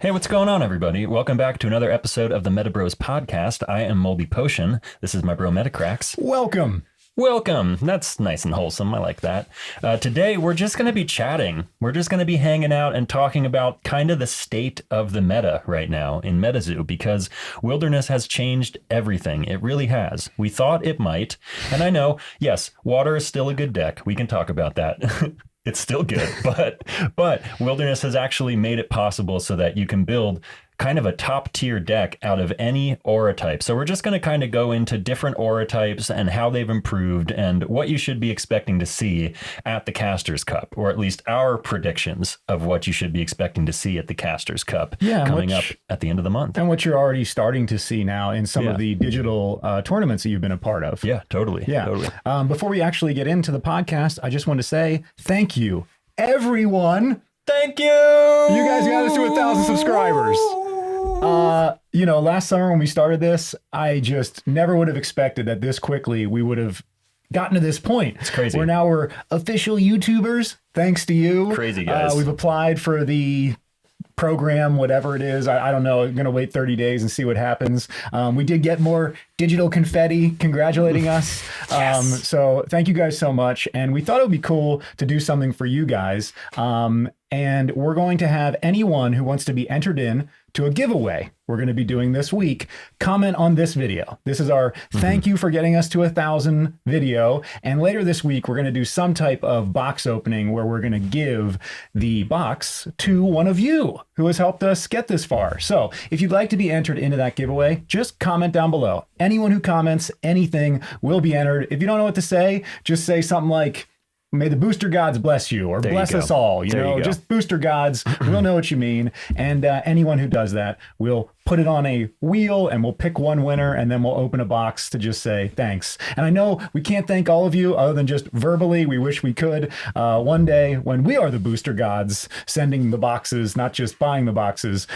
Hey, what's going on, everybody? Welcome back to another episode of the Metabroz podcast. I am Moldy Potion. This is my bro Metacrax. Welcome. Welcome. That's nice and wholesome. I like that. Today, we're just going to be chatting. We're just going to be hanging out and talking about kind of the state of the meta right now in MetaZoo, because wilderness has changed everything. It really has. We thought it might. And I know, yes, water is still a good deck. We can talk about that. It's still good, but wilderness has actually made it possible so that you can build kind of a top tier deck out of any aura type. So we're just going to kind of go into different aura types and how they've improved and what you should be expecting to see at the Casters Cup, or at least our predictions of what you should be expecting to see at the Casters Cup coming up at the end of the month. And what you're already starting to see now in some of the digital tournaments that you've been a part of. Yeah, totally. Yeah. Totally. Before we actually get into the podcast, I just want to say thank you, everyone. Thank you. You guys got us to 1,000 subscribers. Last summer when we started this, I just never would have expected that this quickly we would have gotten to this point. It's crazy. We're official YouTubers, thanks to you. Crazy guys. We've applied for the program, whatever it is. I don't know. I'm going to wait 30 days and see what happens. We did get more digital confetti congratulating us. Yes. So thank you guys so much. And we thought it would be cool to do something for you guys. And we're going to have anyone who wants to be entered in to a giveaway we're going to be doing this week comment on this video. This is our thank you for getting us to 1,000 video. And later this week, we're going to do some type of box opening where we're going to give the box to one of you who has helped us get this far. So if you'd like to be entered into that giveaway, just comment down below. Anyone who comments anything will be entered. If you don't know what to say, just say something like, "May the booster gods bless you," or "bless us all." Just booster gods. We'll know what you mean. And anyone who does that, we'll put it on a wheel and we'll pick one winner, and then we'll open a box to just say thanks. And I know we can't thank all of you other than just verbally. We wish we could. One day when we are the booster gods sending the boxes, not just buying the boxes,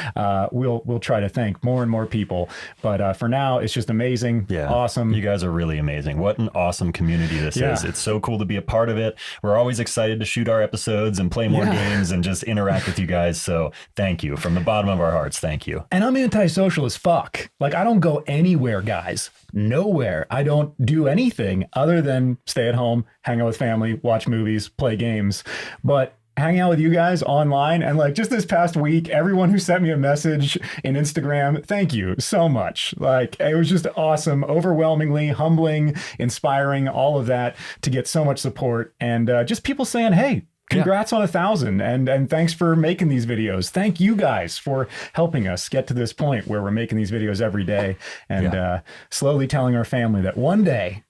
we'll try to thank more and more people. But for now, it's just amazing. Yeah. Awesome. You guys are really amazing. What an awesome community this is. It's so cool to be a part of it. We're always excited to shoot our episodes and play more games and just interact with you guys. So thank you from the bottom of our hearts. Thank you. And I'm antisocial as fuck. Like, I don't go anywhere, guys. Nowhere. I don't do anything other than stay at home, hang out with family, watch movies, play games. But hanging out with you guys online, and like just this past week, everyone who sent me a message in Instagram, thank you so much. Like, it was just awesome, overwhelmingly humbling, inspiring, all of that, to get so much support, and just people saying, hey, congrats on 1,000, and thanks for making these videos. Thank you guys for helping us get to this point where we're making these videos every day, and slowly telling our family that one day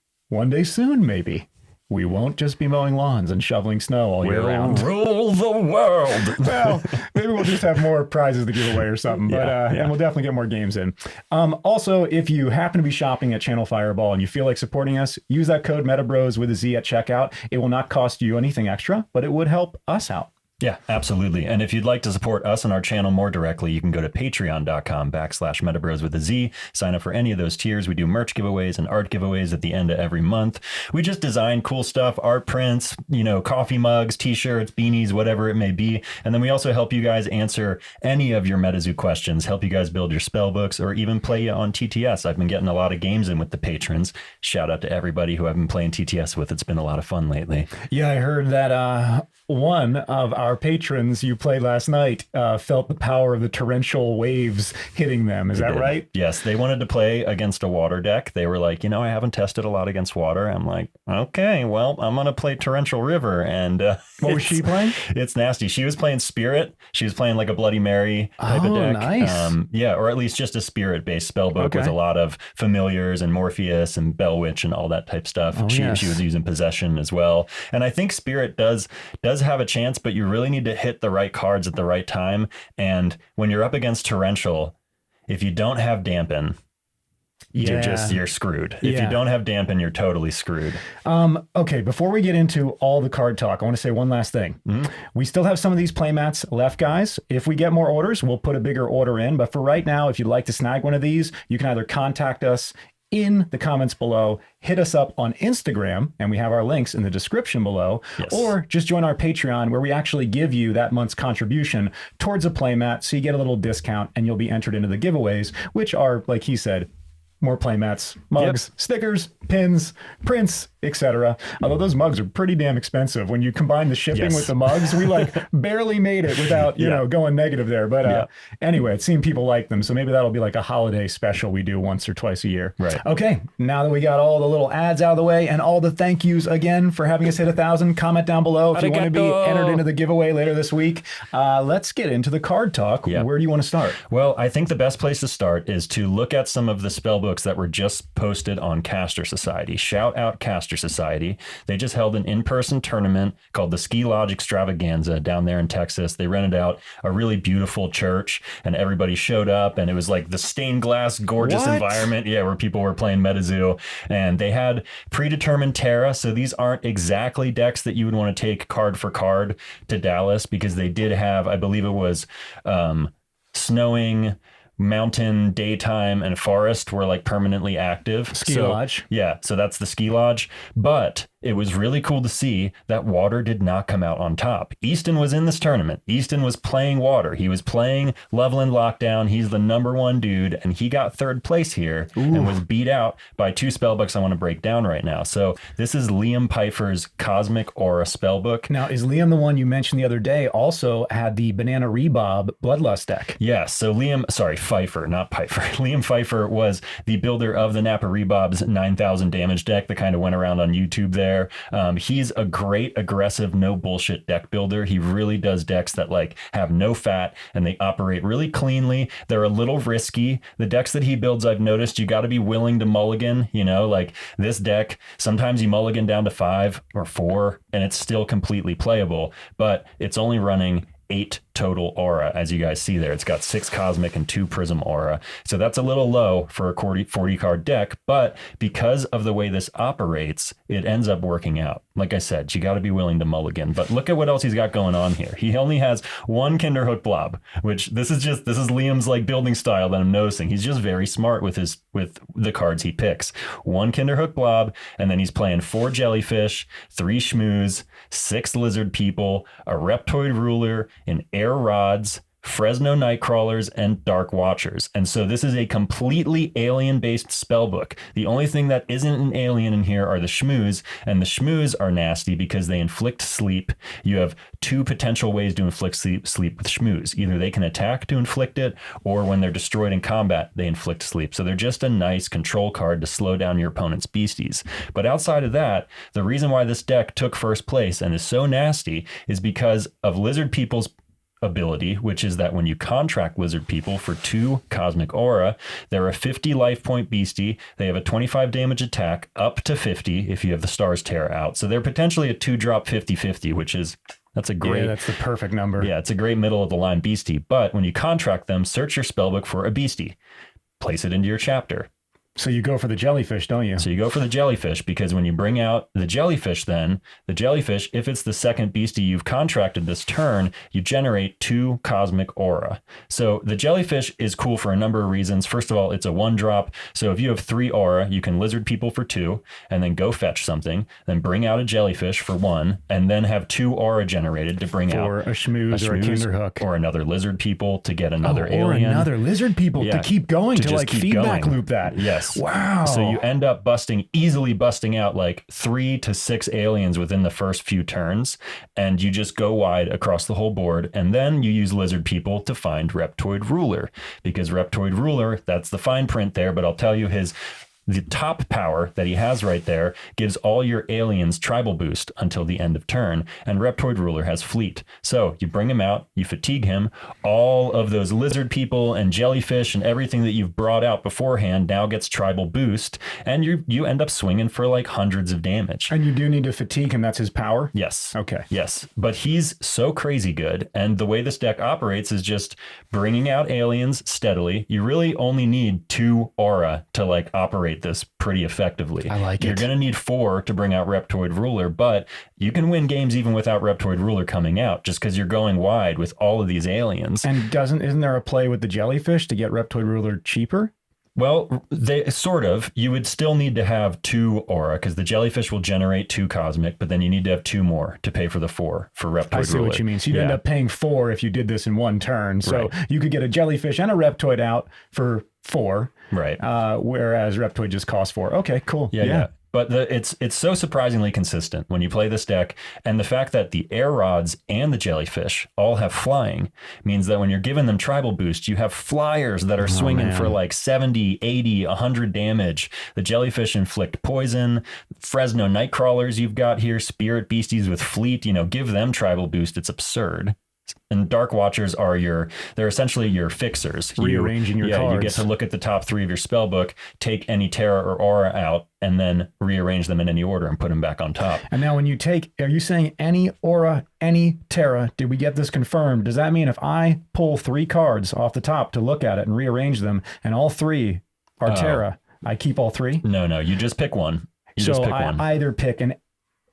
soon, maybe, we won't just be mowing lawns and shoveling snow all year round. Rule the world. Well, maybe we'll just have more prizes to give away or something, but and we'll definitely get more games in. Also, if you happen to be shopping at Channel Fireball and you feel like supporting us, use that code Metabroz with a Z at checkout. It will not cost you anything extra, but it would help us out. Yeah, absolutely. And if you'd like to support us and our channel more directly, you can go to patreon.com/Metabroz with a Z. Sign up for any of those tiers. We do merch giveaways and art giveaways at the end of every month. We just design cool stuff, art prints, coffee mugs, t-shirts, beanies, whatever it may be. And then we also help you guys answer any of your MetaZoo questions, help you guys build your spell books, or even play you on TTS. I've been getting a lot of games in with the patrons. Shout out to everybody who I've been playing TTS with. It's been a lot of fun lately. Yeah, I heard that one of our patrons you played last night felt the power of the torrential waves hitting them. Is that right? Yes, they wanted to play against a water deck. They were like, I haven't tested a lot against water. I'm like, okay, well, I'm going to play Torrential River. And what was she playing? It's nasty. She was playing Spirit. She was playing like a Bloody Mary type of deck. Nice. Or at least just a Spirit-based spell book with a lot of familiars and Morpheus and Bell Witch and all that type stuff. She was using Possession as well. And I think Spirit does have a chance, but you really need to hit the right cards at the right time. And when you're up against Torrential, if you don't have Dampen, you're screwed. If you don't have Dampen, you're totally screwed. Okay, before we get into all the card talk, I want to say one last thing. We still have some of these playmats left, guys. If we get more orders, we'll put a bigger order in. But for right now, if you'd like to snag one of these, you can either contact us in the comments below. Hit us up on Instagram, and we have our links in the description below. Yes. Or just join our Patreon, where we actually give you that month's contribution towards a playmat, so you get a little discount and you'll be entered into the giveaways, which are, like he said, more playmats, mugs, stickers, pins, prints, etc. Although those mugs are pretty damn expensive. When you combine the shipping with the mugs, we like barely made it without, you know, going negative there. But anyway, it seemed people like them. So maybe that'll be like a holiday special we do once or twice a year. Right. Okay. Now that we got all the little ads out of the way and all the thank yous again for having us hit 1,000, comment down below if you want to be entered into the giveaway later this week. Let's get into the card talk. Yeah. Where do you want to start? Well, I think the best place to start is to look at some of the spell books that were just posted on Caster Society. Shout out Caster Society. They just held an in-person tournament called the Ski Lodge Extravaganza down there in Texas. They rented out a really beautiful church and everybody showed up, and it was like the stained glass, gorgeous environment. Yeah, where people were playing MetaZoo, and they had predetermined Terra. So these aren't exactly decks that you would want to take card for card to Dallas, because they did have, I believe it was snowing, mountain, daytime, and forest were like permanently active. Ski Lodge. Yeah, so that's the Ski Lodge. But it was really cool to see that water did not come out on top. Easton was in this tournament. Easton was playing water. He was playing Loveland Lockdown. He's the #1 dude, and he got 3rd place here and was beat out by 2 spellbooks I want to break down right now. So this is Liam Pfeiffer's Cosmic Aura spellbook. Now, is Liam the one you mentioned the other day also had the Banana Rebob Bloodlust deck? Yes. So Pfeiffer, not Pfeiffer. Liam Pfeiffer was the builder of the Napa Rebob's 9,000 damage deck that kind of went around on YouTube there. He's a great, aggressive, no bullshit deck builder. He really does decks that like have no fat and they operate really cleanly. They're a little risky. The decks that he builds, I've noticed you got to be willing to mulligan, you know, like this deck, sometimes you mulligan down to 5 or 4 and it's still completely playable, but it's only running 8 total aura, as you guys see there. It's got 6 cosmic and 2 prism aura. So that's a little low for a 40 card deck, but because of the way this operates, it ends up working out. Like I said, you got to be willing to mulligan. But look at what else he's got going on here. He only has 1 Kinderhook Blob, which this is Liam's like building style that I'm noticing. He's just very smart with the cards he picks. 1 Kinderhook Blob, and then he's playing 4 Jellyfish, 3 Schmooze, 6 Lizard People, a Reptoid Ruler, an Air Rods, Fresno Nightcrawlers, and Dark Watchers. And so this is a completely alien-based spellbook. The only thing that isn't an alien in here are the Schmooze, and the Schmooze are nasty because they inflict sleep. You have 2 potential ways to inflict sleep with Schmooze. Either they can attack to inflict it, or when they're destroyed in combat, they inflict sleep. So they're just a nice control card to slow down your opponent's beasties. But outside of that, the reason why this deck took 1st place and is so nasty is because of Lizard People's ability, which is that when you contract Lizard People for 2 Cosmic Aura, they're a 50 life point beastie. They have a 25 damage attack up to 50 if you have the Stars Terror out. So they're potentially a 2-drop 50/50, which is that's a great. Yeah, that's the perfect number. Yeah, it's a great middle of the line beastie. But when you contract them, search your spellbook for a beastie, place it into your chapter. So you go for the Jellyfish, don't you? So you go for the Jellyfish, because when you bring out the Jellyfish, then the Jellyfish, if it's the 2nd beastie you've contracted this turn, you generate 2 Cosmic Aura. So the Jellyfish is cool for a number of reasons. First of all, it's a 1-drop. So if you have 3 Aura, you can Lizard People for 2 and then go fetch something, then bring out a Jellyfish for 1, and then have 2 Aura generated to bring out a Schmooze or a Kinderhook. Or another Lizard People to get another alien. Or another Lizard People to keep going, to like feedback loop that. Yes. Wow. So you end up easily busting out like 3 to 6 aliens within the first few turns, and you just go wide across the whole board, and then you use Lizard People to find Reptoid Ruler, because Reptoid Ruler, that's the fine print there, but I'll tell you the top power that he has right there gives all your aliens tribal boost until the end of turn, and Reptoid Ruler has fleet. So you bring him out, you fatigue him, all of those Lizard People and Jellyfish and everything that you've brought out beforehand now gets tribal boost, and you end up swinging for like hundreds of damage. And you do need to fatigue him, that's his power? Yes. Okay. Yes, but he's so crazy good, and the way this deck operates is just bringing out aliens steadily. You really only need 2 aura to like operate this pretty effectively. I like it. You're going to need 4 to bring out Reptoid Ruler, but you can win games even without Reptoid Ruler coming out, just because you're going wide with all of these aliens. And isn't there a play with the Jellyfish to get Reptoid Ruler cheaper? Well, they sort of. You would still need to have 2 aura because the jellyfish will generate 2 cosmic, but then you need to have 2 more to pay for the 4 for Reptoid I see Ruler. what you mean. So you'd end up paying 4 if you did this in one turn. So you could get a jellyfish and a Reptoid out for 4. Right. Whereas Reptoid just costs 4. Okay, cool. Yeah. But it's so surprisingly consistent when you play this deck. And the fact that the air rods and the jellyfish all have flying means that when you're giving them tribal boost, you have flyers that are swinging for like 70, 80, 100 damage. The jellyfish inflict poison. Fresno Nightcrawlers you've got here, spirit beasties with fleet, give them tribal boost. It's absurd. And Dark Watchers are they're essentially your fixers. Rearranging your cards. You get to look at the top 3 of your spell book, take any Terra or Aura out, and then rearrange them in any order and put them back on top. And now when you are you saying any Aura, any Terra, did we get this confirmed? Does that mean if I pull 3 cards off the top to look at it and rearrange them, and all 3 are Terra, I keep all 3? No, you just pick one. I either pick an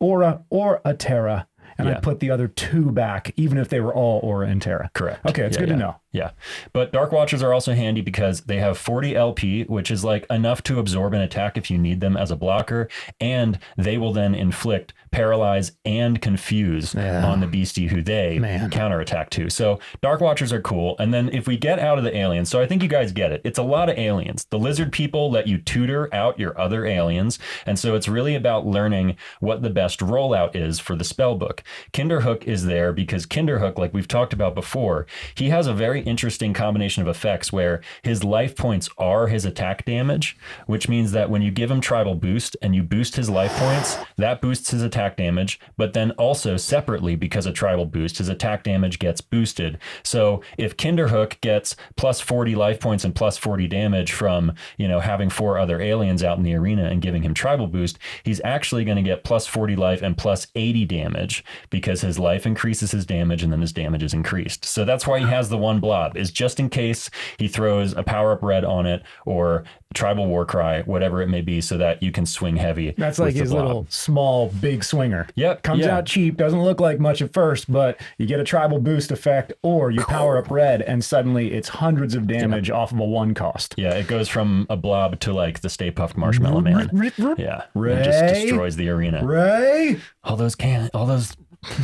Aura or a Terra, and I put the other 2 back, even if they were all Aura and Terra. Correct. Okay, it's good to know. Yeah. But Dark Watchers are also handy because they have 40 LP, which is like enough to absorb an attack if you need them as a blocker. And they will then inflict, paralyze, and confuse on the beastie who they counterattack to. So Dark Watchers are cool. And then if we get out of the aliens, so I think you guys get it. It's a lot of aliens. The lizard people let you tutor out your other aliens. And so it's really about learning what the best rollout is for the spell book. Kinderhook is there because Kinderhook, like we've talked about before, he has a very interesting combination of effects where his life points are his attack damage, which means that when you give him tribal boost and you boost his life points, that boosts his attack damage, but then also separately because of tribal boost, his attack damage gets boosted. So if Kinderhook gets plus 40 life points and plus 40 damage from, having 4 other aliens out in the arena and giving him tribal boost, he's actually going to get plus 40 life and plus 80 damage because his life increases his damage and then his damage is increased. So that's why he has the 1 blob, is just in case he throws a power up red on it or tribal war cry, whatever it may be, so that you can swing heavy. That's like his little small big swinger. Yep. Comes out cheap, doesn't look like much at first, but you get a tribal boost effect or you power up red and suddenly it's hundreds of damage off of a 1 cost. Yeah, it goes from a blob to like the Stay Puft Marshmallow Man. Yeah. Ray, it just destroys the arena. Ray, all those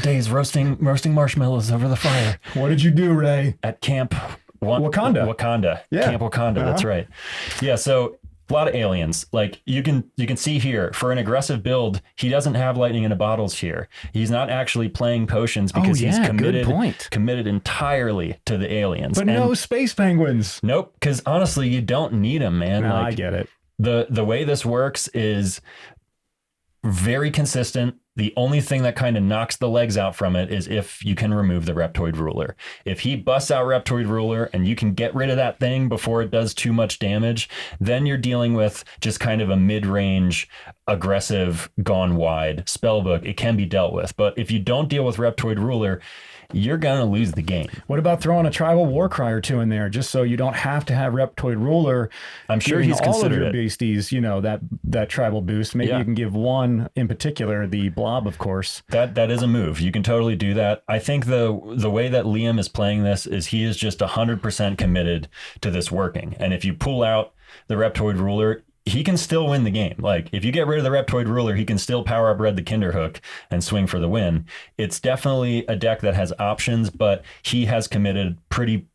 days roasting marshmallows over the fire. What did you do, Ray? At Camp Wakanda. Yeah. Camp Wakanda. That's right. Yeah. So a lot of aliens. Like you can see here for an aggressive build, he doesn't have lightning in a bottles here. He's not actually playing potions because he's committed entirely to the aliens. But no space penguins. Nope. Because honestly, you don't need them, man. No, I get it. The way this works is very consistent. The only thing that kind of knocks the legs out from it is if you can remove the Reptoid Ruler. If he busts out Reptoid Ruler and you can get rid of that thing before it does too much damage, then you're dealing with just kind of a mid-range, aggressive, gone wide spellbook. It can be dealt with. But if you don't deal with Reptoid Ruler, you're going to lose the game. What about throwing a tribal war cry or 2 in there just so you don't have to have Reptoid Ruler? I'm sure he's all considered of your it. Beasties, that tribal boost. Maybe you can give 1 in particular, the blob, of course. That is a move. You can totally do that. I think the way that Liam is playing this is he is just 100% committed to this working. And if you pull out the Reptoid Ruler, he can still win the game. Like if you get rid of the Reptoid Ruler, he can still power up red the Kinderhook and swing for the win. It's definitely a deck that has options, but he has committed pretty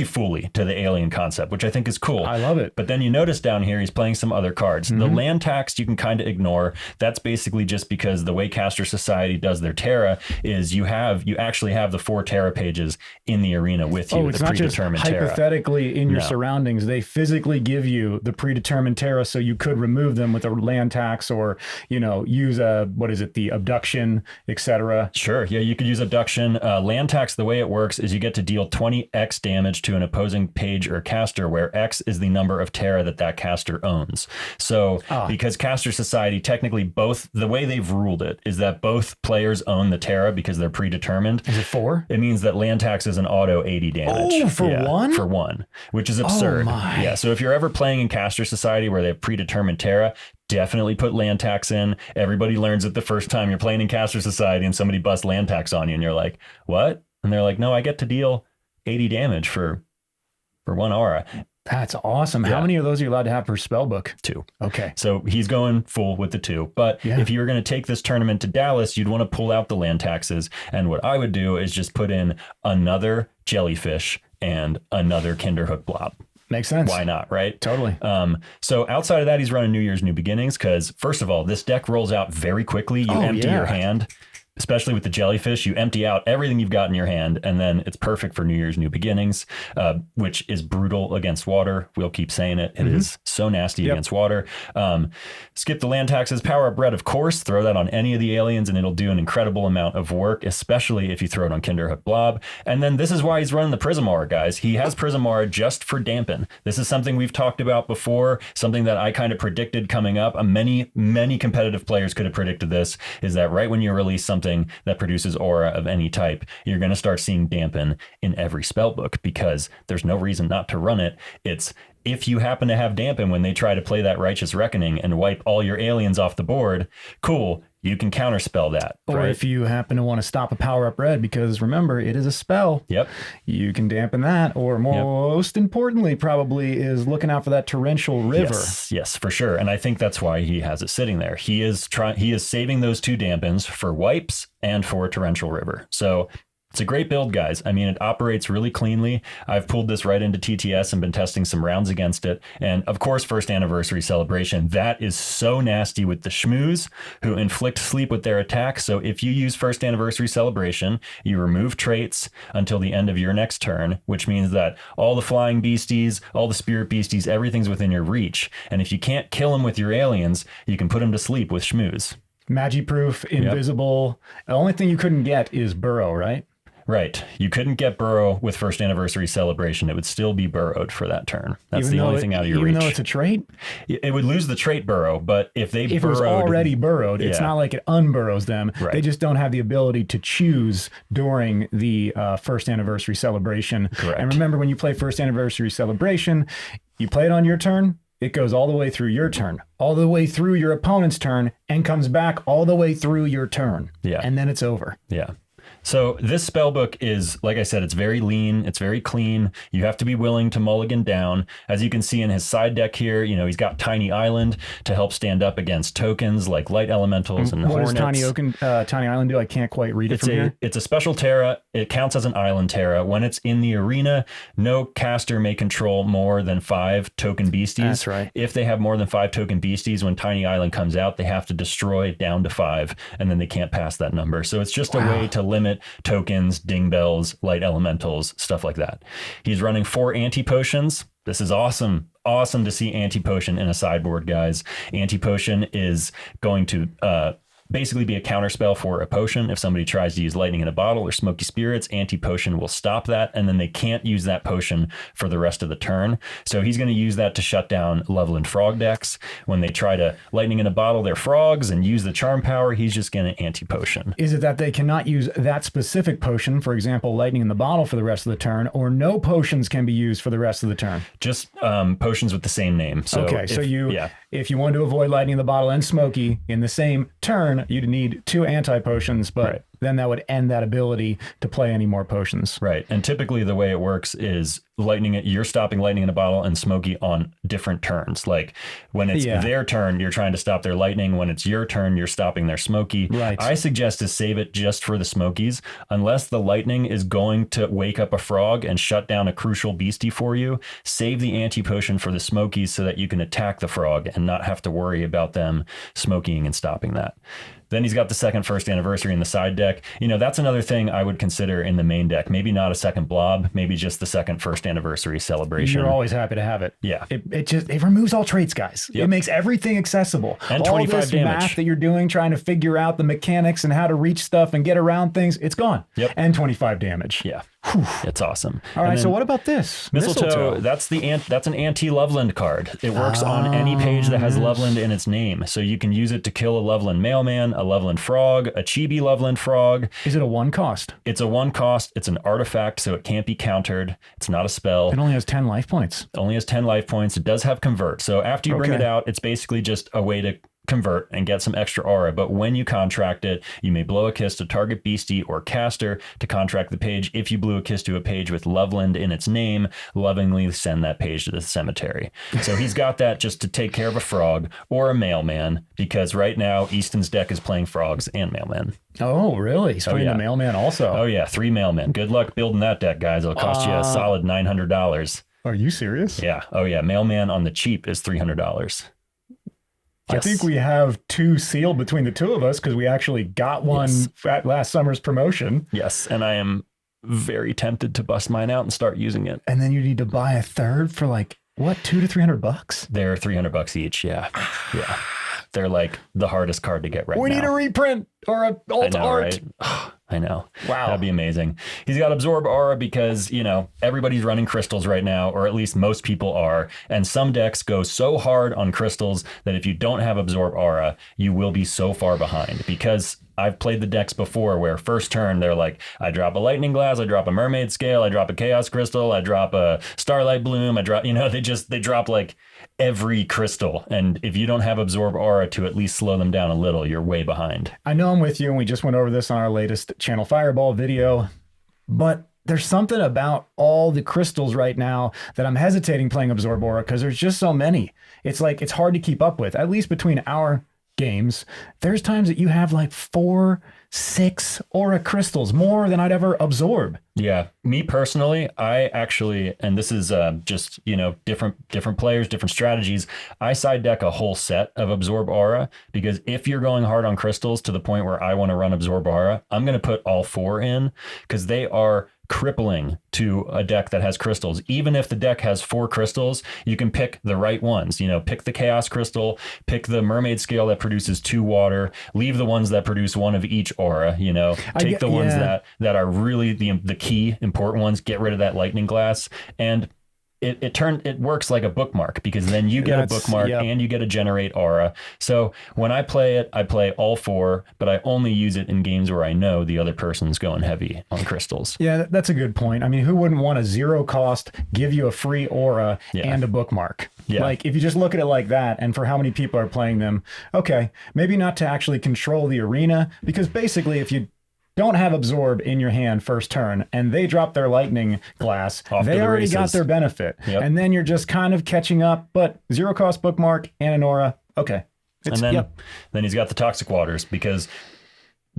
fully to the alien concept, which I think is cool. I love it. But then you notice down here, he's playing some other cards. The land tax you can kind of ignore. That's basically just because the way Caster Society does their Terra is you actually have the 4 Terra pages in the arena with you. It's not just hypothetically in your surroundings. They physically give you the predetermined Terra, so you could remove them with a land tax or, use the abduction, etc. Sure. Yeah, you could use abduction. Land tax, the way it works is you get to deal 20x damage to an opposing page or caster, where X is the number of Terra that caster owns. So because Caster Society, technically the way they've ruled it is that both players own the Terra because they're predetermined. Is it 4? It means that land tax is an auto 80 damage. Oh, for 1? For 1, which is absurd. Oh my. Yeah. So if you're ever playing in Caster Society where they have predetermined Terra, definitely put land tax in. Everybody learns it the first time you're playing in Caster Society and somebody busts land tax on you and you're like, what? And they're like, no, I get to deal 80 damage for 1 aura. That's awesome. Yeah. How many of those are you allowed to have per spell book? 2. Okay. So he's going full with the 2. But if you were going to take this tournament to Dallas, you'd want to pull out the land taxes. And what I would do is just put in another jellyfish and another Kinderhook blob. Makes sense. Why not, right? Totally. So outside of that, he's running New Year's New Beginnings because, first of all, this deck rolls out very quickly. You empty your hand. Especially with the jellyfish, you empty out everything you've got in your hand, and then it's perfect for New Year's New Beginnings, which is brutal against water. We'll keep saying it. It is so nasty against water. Skip the land taxes, power up red, of course. Throw that on any of the aliens, and it'll do an incredible amount of work, especially if you throw it on Kinderhook Blob. And then this is why he's running the Prism Aura, guys. He has Prism Aura just for dampen. This is something we've talked about before, something that I kind of predicted coming up. Many competitive players could have predicted this, is that right when you release something that produces aura of any type, you're going to start seeing dampen in every spell book because there's no reason not to run it. It's if you happen to have dampen when they try to play that Righteous Reckoning and wipe all your aliens off the board, cool, you can counterspell that. Or right? if you happen to want to stop a power up red, because remember, it is a spell. Yep. You can dampen that. Or most importantly, probably is looking out for that torrential river. Yes, for sure. And I think that's why he has it sitting there. He is saving those 2 dampens for wipes and for torrential river. So it's a great build, guys. I mean, it operates really cleanly. I've pulled this right into TTS and been testing some rounds against it. And of course, first anniversary celebration. That is so nasty with the schmooze who inflict sleep with their attack. So if you use first anniversary celebration, you remove traits until the end of your next turn, which means that all the flying beasties, all the spirit beasties, everything's within your reach. And if you can't kill them with your aliens, you can put them to sleep with schmooze. Magi-proof, invisible. The only thing you couldn't get is burrow, right? Right. You couldn't get burrow with first anniversary celebration. It would still be burrowed for that turn. That's the only thing out of your reach. Even though it's a trait? It would lose the trait burrow, but if it was already burrowed, it's not like it unburrows them. Right. They just don't have the ability to choose during the first anniversary celebration. Correct. And remember, when you play first anniversary celebration, you play it on your turn, it goes all the way through your turn, all the way through your opponent's turn, and comes back all the way through your turn. Yeah. And then it's over. Yeah. So this spellbook is, like I said, it's very lean. It's very clean. You have to be willing to mulligan down. As you can see in his side deck here, he's got Tiny Island to help stand up against tokens like Light Elementals and Hornets. What does Tiny Island do? I can't quite read it from here. It's a special Terra. It counts as an Island Terra. When it's in the arena, no caster may control more than 5 token beasties. That's right. If they have more than 5 token beasties, when Tiny Island comes out, they have to destroy down to 5, and then they can't pass that number. So it's just a way to limit tokens, ding bells, light elementals, stuff like that. He's running 4 anti-potions. This is awesome. Awesome to see anti-potion in a sideboard, guys. Anti-potion is going to basically be a counterspell for a potion. If somebody tries to use lightning in a bottle or smoky spirits, anti-potion will stop that, and then they can't use that potion for the rest of the turn. So he's going to use that to shut down Loveland frog decks. When they try to lightning in a bottle their frogs and use the charm power, he's just going to anti-potion. Is it that they cannot use that specific potion, for example, lightning in the bottle, for the rest of the turn, or no potions can be used for the rest of the turn? Just potions with the same name. So if you want to avoid lightning in the bottle and smoky in the same turn, you'd need 2 anti-potions, but then that would end that ability to play any more potions. Right. And typically the way it works is you're stopping lightning in a bottle and smoky on different turns. Like when it's their turn, you're trying to stop their lightning. When it's your turn, you're stopping their smoky. Right. I suggest to save it just for the smokies, unless the lightning is going to wake up a frog and shut down a crucial beastie for you. Save the anti-potion for the smokies so that you can attack the frog and not have to worry about them smoking and stopping that. Then he's got the second first anniversary in the side deck. That's another thing I would consider in the main deck. Maybe not a second blob, maybe just the second first anniversary celebration. You're always happy to have it. Yeah. It removes all traits, guys. Yep. It makes everything accessible. And all 25 this damage. Math that you're doing, trying to figure out the mechanics and how to reach stuff and get around things, it's gone. Yep. And 25 damage. Yeah. It's awesome. All right, so what about this? Mistletoe. That's an anti-Loveland card. It works on any page that has Loveland in its name. So you can use it to kill a Loveland mailman, a Loveland frog, a chibi Loveland frog. Is it a 1 cost? It's a 1 cost. It's an artifact, so it can't be countered. It's not a spell. It only has 10 life points. It only has 10 life points. It does have convert. So after you bring it out, it's basically just a way to convert and get some extra aura, but when you contract it, you may blow a kiss to target beastie or caster. To contract the page, if you blew a kiss to a page with Loveland in its name, lovingly send that page to the cemetery. So he's got that just to take care of a frog or a mailman, because right now Easton's deck is playing frogs and mailmen. Oh, really? He's playing the mailman also. Oh yeah, 3 mailmen. Good luck building that deck, guys. It'll cost you a solid $900. Are you serious? Yeah. Oh yeah, mailman on the cheap is $300. Yes. I think we have 2 sealed between the 2 of us because we actually got one at last summer's promotion. Yes, and I am very tempted to bust mine out and start using it. And then you need to buy a third for like, what, $200 to $300? They're $300 each, yeah. Yeah. They're like the hardest card to get right now. We need a reprint or an alt art. Right? I know. Wow. That'd be amazing. He's got Absorb Aura because, you know, everybody's running crystals right now, or at least most people are. And some decks go so hard on crystals that if you don't have Absorb Aura, you will be so far behind. Because I've played the decks before where first turn, they're like, I drop a Lightning Glass, I drop a Mermaid Scale, I drop a Chaos Crystal, I drop a Starlight Bloom, I drop, you know, they drop like every crystal. And if you don't have Absorb Aura to at least slow them down a little, you're way behind. I know I'm with you, and we just went over this on our latest Channel Fireball video, but there's something about all the crystals right now that I'm hesitating playing Absorb Aura because there's just so many. It's like, it's hard to keep up with, at least between our games. There's times that you have like 4, 6 aura crystals, more than I'd ever absorb. Yeah, me personally, I actually, and this is just, you know, different players, different strategies. I side deck a whole set of Absorb Aura because if you're going hard on crystals to the point where I want to run Absorb Aura, I'm going to put all 4 in because they are crippling to a deck that has crystals. Even if the deck has 4 crystals, you can pick the right ones. You know, pick the Chaos Crystal, pick the Mermaid Scale that produces 2 water, leave the ones that produce 1 of each aura. You know, take the ones that are really the key important ones. Get rid of that Lightning Glass, and it works like a bookmark because then you get a bookmark and you get to generate aura. So when I play it, I play all 4, but I only use it in games where I know the other person's going heavy on crystals. Yeah, that's a good point. I mean, who wouldn't want a 0 cost, give you a free aura and a bookmark? Yeah. Like if you just look at it like that, and for how many people are playing them, okay, maybe not to actually control the arena, because basically if you don't have Absorb in your hand first turn and they drop their Lightning Glass, they already got their benefit. Yep. And then you're just kind of catching up, but 0 cost bookmark and an aura. Okay. And then he's got the Toxic Waters because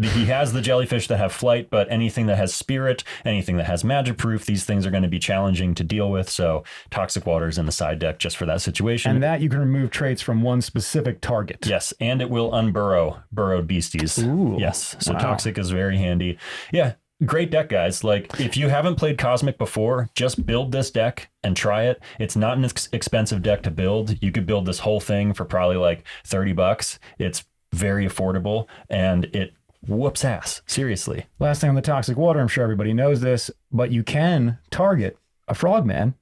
he has the jellyfish that have flight, but anything that has spirit, anything that has magic proof, these things are going to be challenging to deal with. So Toxic Waters in the side deck just for that situation. And that you can remove traits from one specific target. Yes, and it will unburrow burrowed beasties. Ooh, yes, so Toxic is very handy. Yeah, great deck, guys. Like if you haven't played Cosmic before, just build this deck and try it. It's not an expensive deck to build. You could build this whole thing for probably like $30. It's very affordable, and it whoops ass, seriously. Last thing on the Toxic Water, I'm sure everybody knows this, but you can target a frogman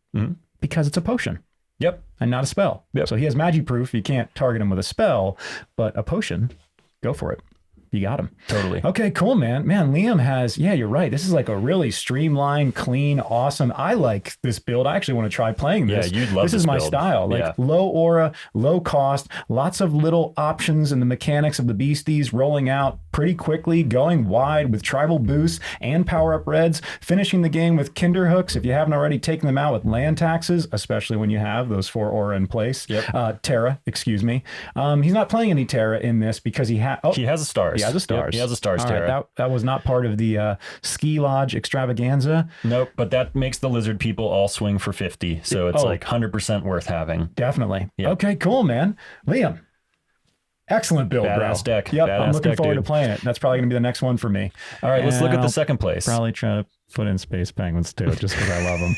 because it's a potion. Yep. And not a spell. Yep. So he has magic proof. You can't target him with a spell, but a potion, go for it. You got him. Totally. Okay, cool, man. Man, Liam has, yeah, you're right. This is like a really streamlined, clean, awesome. I like this build. I actually want to try playing this. Yeah, you'd love this is my build. style. Like low aura, low cost, lots of little options in the mechanics of the beasties rolling out pretty quickly, going wide with tribal boosts and power-up reds, finishing the game with Kinder Hooks if you haven't already taken them out with land taxes, especially when you have those 4 aura in place. Yep. Terra, excuse me. He's not playing any Terra in this because he has a stars. He has a stars. Yep, he has a stars Terra. Right, that was not part of the Ski Lodge extravaganza. Nope, but that makes the lizard people all swing for 50, so it's like 100% worth having. Definitely. Yep. Okay, cool, man. Liam. Excellent build, Badass bro. deck. Yep, Badass I'm looking deck, forward dude. to playing it. That's probably going to be the next one for me. All right, let's look at the second place. Probably try to put in Space Penguins too, just because I love them.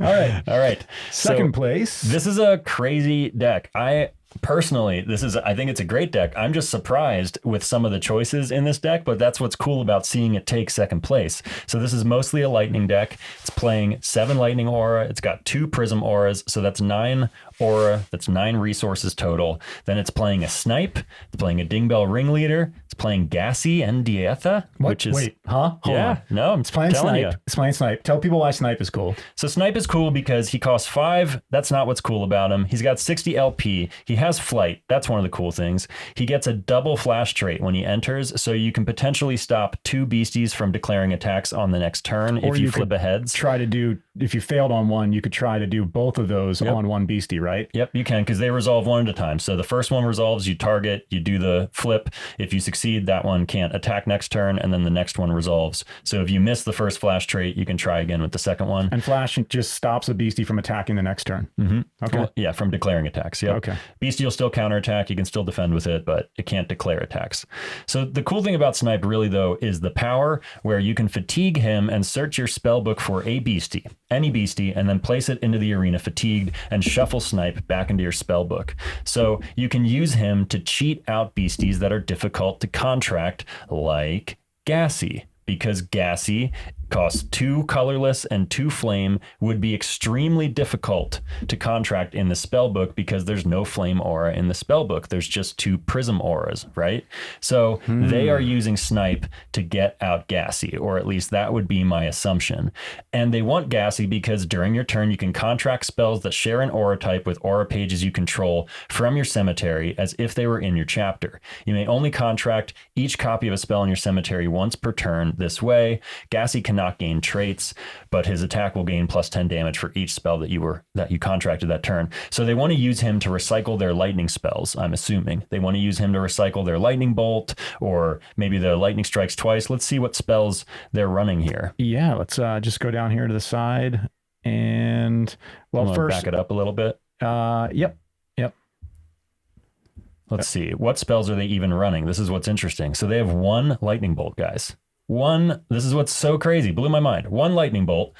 All right. Second place. This is a crazy deck. I think it's a great deck. I'm just surprised with some of the choices in this deck, but that's what's cool about seeing it take second place. So this is mostly a lightning deck. It's playing 7 lightning aura. It's got 2 prism auras. So that's 9 aura. That's 9 resources total. Then it's playing a snipe. It's playing a Dingbell ringleader. It's playing Gassy and Dietha, which is Hold on. No, I'm It's playing telling snipe. you. It's playing snipe. Tell people why snipe is cool. So snipe is cool because he costs 5. That's not what's cool about him. He's got 60 LP. He has flight. That's one of the cool things. He gets a double flash trait when he enters, so you can potentially stop 2 beasties from declaring attacks on the next turn if you flip aheads. Try to do, if you failed on one, you could try to do both of those on one beastie, right? Yep, you can, because they resolve one at a time. So the first one resolves, you target, you do the flip. If you succeed, that one can't attack next turn, and then the next one resolves. So if you miss the first flash trait, you can try again with the second one. And flash just stops a beastie from attacking the next turn. Okay. Well, yeah, from declaring attacks. Yep. Okay. Beastie will still counterattack. You can still defend with it, but it can't declare attacks. So the cool thing about Snipe really, though, is the power where you can fatigue him and search your spellbook for a beastie, any beastie, and then place it into the arena fatigued and shuffle Snipe back into your spellbook. So you can use him to cheat out beasties that are difficult to contract, like Gassy, because Gassy costs 2 colorless and 2 flame, would be extremely difficult to contract in the spellbook because there's no flame aura in the spellbook. There's just 2 prism auras, right? So they are using Snipe to get out Gassy, or at least that would be my assumption. And they want Gassy because during your turn, you can contract spells that share an aura type with aura pages you control from your cemetery as if they were in your chapter. You may only contract each copy of a spell in your cemetery once per turn. This way, Gassy cannot gain traits, but his attack will gain plus 10 damage for each spell that you contracted that turn. So they want to use him to recycle their lightning spells, I'm assuming. They want to use him to recycle their lightning bolt, or maybe their lightning strikes twice. Let's see what spells they're running here. Yeah, let's just go down here to the side. And, well, first... back it up a little bit. Yep. Let's see. What spells are they even running? This is what's interesting. So they have 1 lightning bolt, guys. This is what's so crazy, blew my mind. 1 lightning bolt,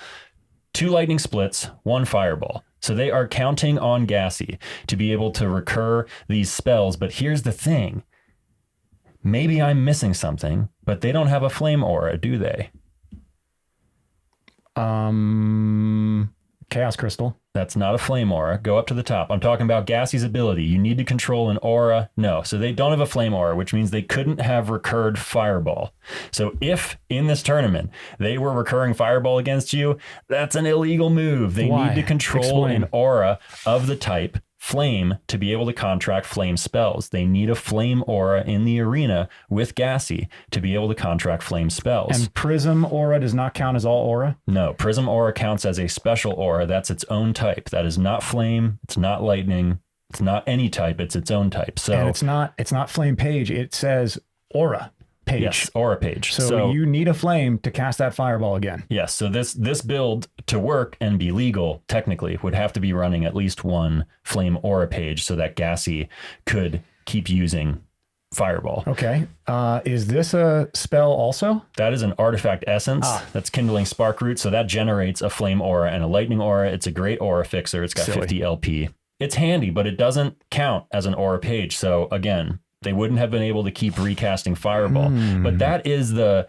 2 lightning splits, 1 fireball. So they are counting on Gassy to be able to recur these spells. But here's the thing. Maybe I'm missing something, but they don't have a flame aura, do they? Chaos Crystal. That's not a flame aura. Go up to the top. I'm talking about Gassy's ability. You need to control an aura. No, so they don't have a flame aura, which means they couldn't have recurred fireball. So if in this tournament they were recurring fireball against you, that's an illegal move. They need to control an aura of the type flame to be able to contract flame spells. They need a flame aura in the arena with Gassy to be able to contract flame spells. And Prism aura does not count as all aura? No, Prism aura counts as a special aura. That's its own type. That is not flame. It's not lightning. It's not any type. It's its own type. So and it's not flame page. It says aura page. Yes, aura page. So you need a flame to cast that fireball again. Yes. So this build to work and be legal technically would have to be running at least 1 flame aura page so that Gassy could keep using fireball. Okay. Is this a spell also? That is an artifact essence. That's kindling spark root. So that generates a flame aura and a lightning aura. It's a great aura fixer. It's got 50 LP. It's handy, but it doesn't count as an aura page. So again, they wouldn't have been able to keep recasting fireball. But that is the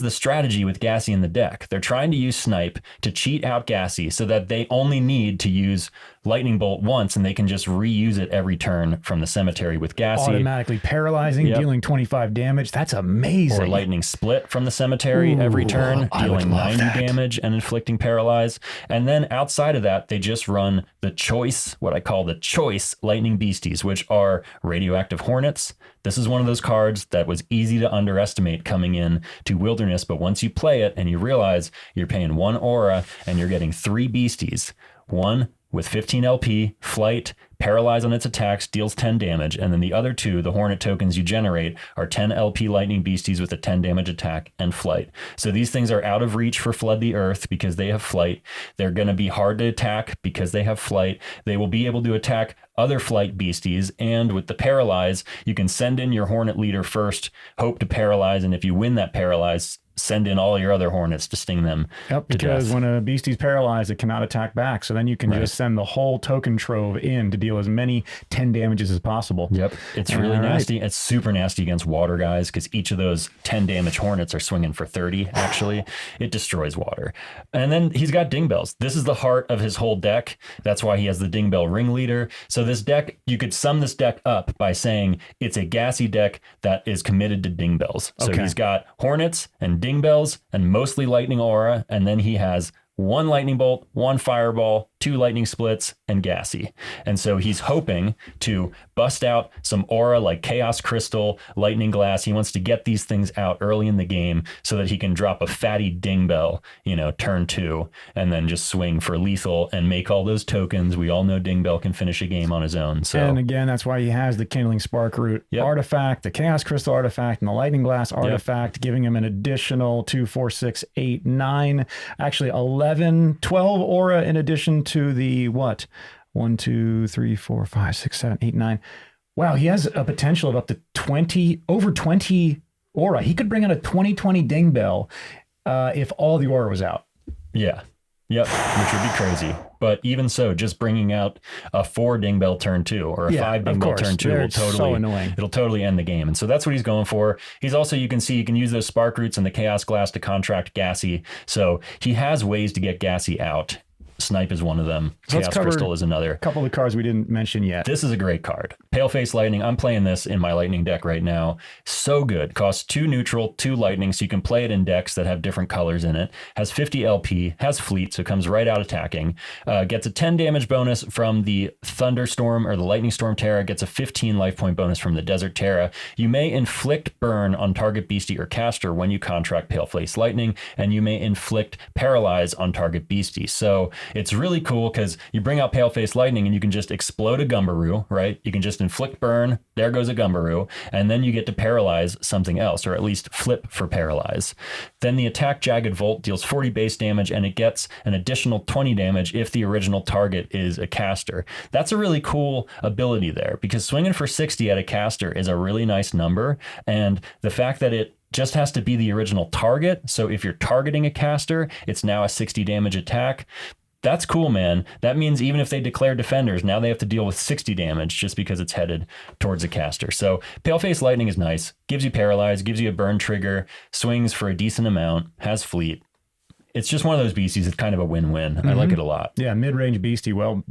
strategy with Gassy in the deck. They're trying to use Snipe to cheat out Gassy so that they only need to use lightning bolt once and they can just reuse it every turn from the cemetery with Gassy. Automatically paralyzing, dealing 25 damage. That's amazing. Or lightning split from the cemetery every turn, dealing 90 damage and inflicting paralyze. And then outside of that, they just run the choice, what I call the choice lightning beasties, which are radioactive hornets. This is one of those cards that was easy to underestimate coming in to Wilderness, but once you play it and you realize you're paying 1 aura and you're getting 3 beasties, 1 with 15 LP, flight, paralyze on its attacks, deals 10 damage, and then the other 2, the Hornet tokens you generate, are 10 LP lightning beasties with a 10 damage attack and flight. So these things are out of reach for Flood the Earth because they have flight. They're going to be hard to attack because they have flight. They will be able to attack other flight beasties, and with the paralyze, you can send in your Hornet leader first, hope to paralyze, and if you win that paralyze, send in all your other hornets to sting them. Yep, because when a beastie's paralyzed, it cannot attack back. So then you can just send the whole token trove in to deal as many 10 damages as possible. Yep, it's really nasty. It's super nasty against water guys because each of those 10 damage hornets are swinging for 30, actually. It destroys water. And then he's got Dingbells. This is the heart of his whole deck. That's why he has the Dingbell Ringleader. So this deck, you could sum this deck up by saying it's a gassy deck that is committed to Dingbells. So he's got hornets and Dingbells and mostly lightning aura, and then he has 1 lightning bolt, 1 fireball, 2 lightning splits, and gassy. And so he's hoping to bust out some aura like Chaos Crystal, Lightning Glass. He wants to get these things out early in the game so that he can drop a fatty Dingbell, turn 2, and then just swing for lethal and make all those tokens. We all know Dingbell can finish a game on his own. So, and again, that's why he has the Kindling Spark Root artifact, the Chaos Crystal artifact, and the Lightning Glass artifact, giving him an additional 2, 4, 6, 8, 9, actually 11, 12 aura in addition to the 1, 2, 3, 4, 5, 6, 7, 8, 9. Wow, he has a potential of up to 20, over 20 aura. He could bring out a 2020 Dingbell if all the aura was out. Yeah. Yep, which would be crazy. But even so, just bringing out a 4 Dingbell turn 2 or a 5 Dingbell turn 2 will it'll totally end the game. And so that's what he's going for. He's also, you can use those Spark Roots and the Chaos Glass to contract Gassy. So he has ways to get Gassy out. Snipe is one of them. So Chaos Crystal is another. A couple of the cards we didn't mention yet. This is a great card. Paleface Lightning. I'm playing this in my Lightning deck right now. So good. Costs 2 neutral, 2 Lightning, so you can play it in decks that have different colors in it. Has 50 LP, has Fleet, so it comes right out attacking. Gets a 10 damage bonus from the Thunderstorm or the Lightning Storm Terra. Gets a 15 life point bonus from the Desert Terra. You may inflict burn on target beastie or caster when you contract Paleface Lightning, and you may inflict paralyze on target beastie. So it's really cool because you bring out Paleface Lightning and you can just explode a Gumbaroo, right? You can just inflict burn, there goes a Gumbaroo, and then you get to paralyze something else, or at least flip for paralyze. Then the attack Jagged Volt deals 40 base damage, and it gets an additional 20 damage if the original target is a caster. That's a really cool ability there, because swinging for 60 at a caster is a really nice number, and the fact that it just has to be the original target, so if you're targeting a caster, it's now a 60 damage attack. That's cool, man. That means even if they declare defenders, now they have to deal with 60 damage just because it's headed towards a caster. So Paleface Lightning is nice. Gives you paralyze, gives you a burn trigger, swings for a decent amount, has Fleet. It's just one of those beasties. It's kind of a win-win. I like it a lot. Yeah, mid-range beastie, well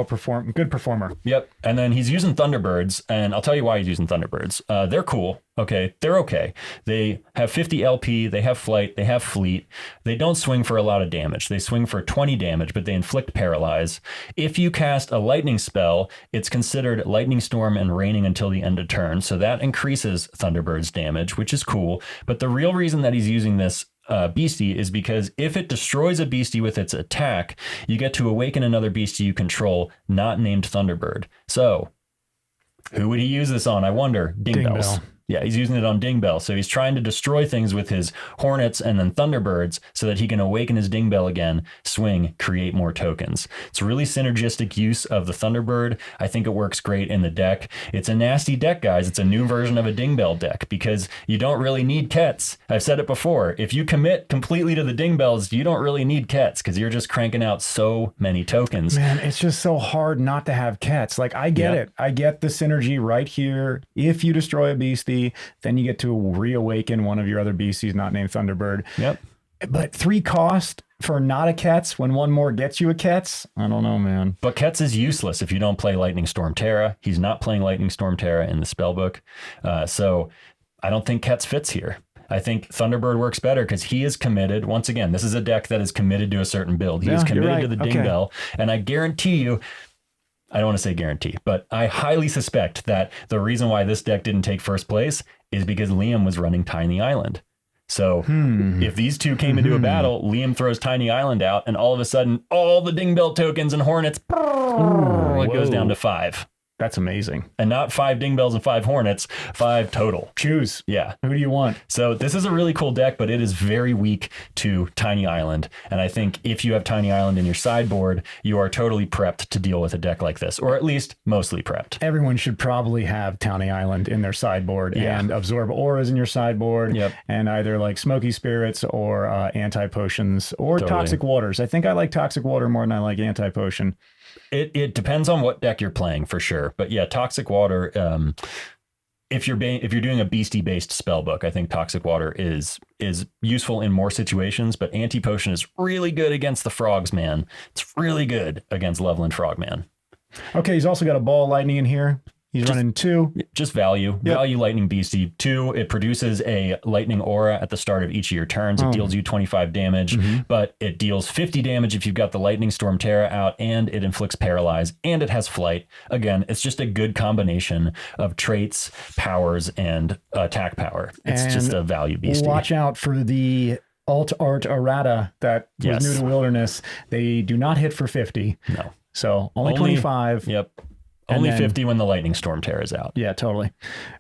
performed, good performer. Yep. And then he's using Thunderbirds, and I'll tell you why he's using Thunderbirds. They're cool. Okay, they're okay. They have 50 LP, they have Flight, they have Fleet. They don't swing for a lot of damage. They swing for 20 damage, but they inflict paralyze. If you cast a lightning spell, it's considered Lightning Storm and raining until the end of turn. So that increases Thunderbird's damage, which is cool. But the real reason that he's using this beastie is because if it destroys a beastie with its attack, you get to awaken another beastie you control, not named Thunderbird. So who would he use this on? I wonder. Dingbells. Yeah, he's using it on Dingbell. So he's trying to destroy things with his Hornets and then Thunderbirds so that he can awaken his Dingbell again, swing, create more tokens. It's a really synergistic use of the Thunderbird. I think it works great in the deck. It's a nasty deck, guys. It's a new version of a Dingbell deck because you don't really need Kets. I've said it before. If you commit completely to the Dingbells, you don't really need Kets because you're just cranking out so many tokens. Man, it's just so hard not to have Kets. Like, I get it. I get the synergy right here. If you destroy a beastie, then you get to reawaken one of your other beasties not named Thunderbird. Yep. But 3 cost for not a Kets when one more gets you a Kets? I don't know, man. But Kets is useless if you don't play Lightning Storm Terra. He's not playing Lightning Storm Terra in the spellbook. So I don't think Kets fits here. I think Thunderbird works better because he is committed. Once again, this is a deck that is committed to a certain build. He is committed to the Dingbell. And I guarantee you, I don't want to say guarantee, but I highly suspect that the reason why this deck didn't take first place is because Liam was running Tiny Island. So if these two came into a battle, Liam throws Tiny Island out, and all of a sudden, all the Dingbell tokens and Hornets, it goes down to 5. That's amazing. And not 5 ding bells and 5 hornets, 5 total. Choose. Yeah. Who do you want? So this is a really cool deck, but it is very weak to Tiny Island. And I think if you have Tiny Island in your sideboard, you are totally prepped to deal with a deck like this, or at least mostly prepped. Everyone should probably have Tiny Island in their sideboard and absorb auras in your sideboard, and either like Smoky Spirits or anti-potions or Toxic Waters. I think I like Toxic Water more than I like anti-potion. It depends on what deck you're playing for sure. But yeah, Toxic Water, if you're doing a beastie based spell book, I think Toxic Water is useful in more situations, but anti-potion is really good against the frogs, man. It's really good against Loveland Frogman. Okay, he's also got a ball of lightning in here. He's running 2. Just value. Value Lightning Beastie. 2, it produces a lightning aura at the start of each of your turns. It deals you 25 damage, but it deals 50 damage if you've got the Lightning Storm Terra out, and it inflicts paralyze, and it has flight. Again, it's just a good combination of traits, powers, and attack power. It's just a value beastie. Watch out for the alt art errata that was new to Wilderness. They do not hit for 50. No. So only 25. Yep. Only 50 when the Lightning Storm Terror is out. Yeah, totally.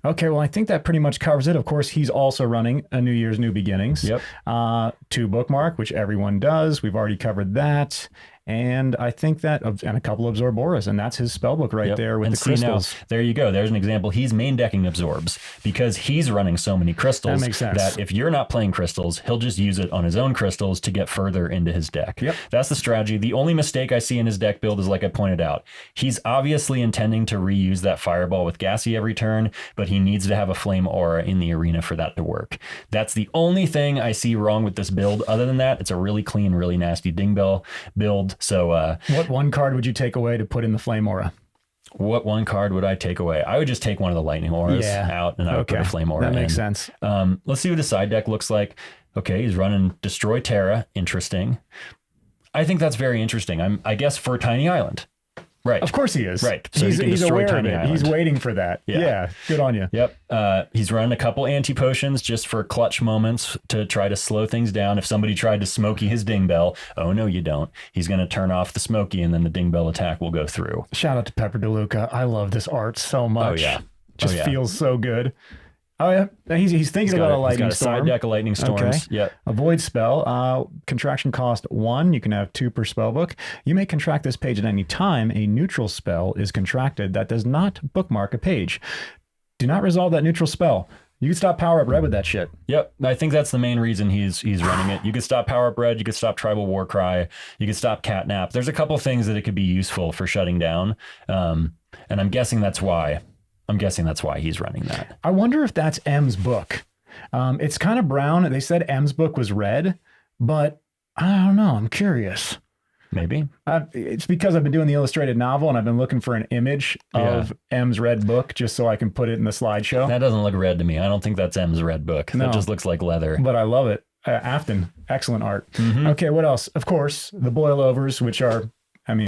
Okay, well, I think that pretty much covers it. Of course, he's also running a New Year's New Beginnings. Yep. 2 bookmark, which everyone does. We've already covered that. And I think that, and a couple of Absorboras, and that's his spellbook right there with the crystals. Now, there you go. There's an example. He's main decking Absorbs because he's running so many crystals that makes sense. That if you're not playing crystals, he'll just use it on his own crystals to get further into his deck. Yep. That's the strategy. The only mistake I see in his deck build is, like I pointed out, he's obviously intending to reuse that Fireball with Gassy every turn, but he needs to have a Flame Aura in the arena for that to work. That's the only thing I see wrong with this build. Other than that, it's a really clean, really nasty Dingbell build. So what one card would you take away to put in the Flame Aura? What one card would I take away? I would just take one of the Lightning Auras out, and I would put a Flame Aura in. That makes sense. Let's see what his side deck looks like. Okay, he's running Destroy Terra. Interesting. I think that's very interesting. I guess for Tiny Island. Right. Of course he is. Right. So he's aware of it. Island. He's waiting for that. Yeah. Good on you. Yep. He's running a couple anti-potions just for clutch moments to try to slow things down. If somebody tried to Smoky his Ding Bell, oh no, you don't. He's going to turn off the Smoky, and then the Ding Bell attack will go through. Shout out to Pepper DeLuca. I love this art so much. Oh yeah. Just feels so good. Oh yeah, he's thinking about a Lightning Storm. Side deck of Lightning Storms. Okay. Yep. A Void spell. Contraction cost 1. You can have 2 per spellbook. You may contract this page at any time a neutral spell is contracted that does not bookmark a page. Do not resolve that neutral spell. You can stop Power Up Red with that shit. Yep. I think that's the main reason he's running it. You could stop Power Up Red. You could stop Tribal Warcry. You could stop Catnap. There's a couple things that it could be useful for shutting down. And I'm guessing that's why. He's running that. I wonder if that's M's book. It's kind of brown. They said M's book was red, but I don't know. I'm curious. Maybe. It's because I've been doing the illustrated novel and I've been looking for an image of M's red book just so I can put it in the slideshow. That doesn't look red to me. I don't think that's M's red book. No. That just looks like leather. But I love it. Afton, excellent art. Okay, what else? Of course, the boilovers, which are,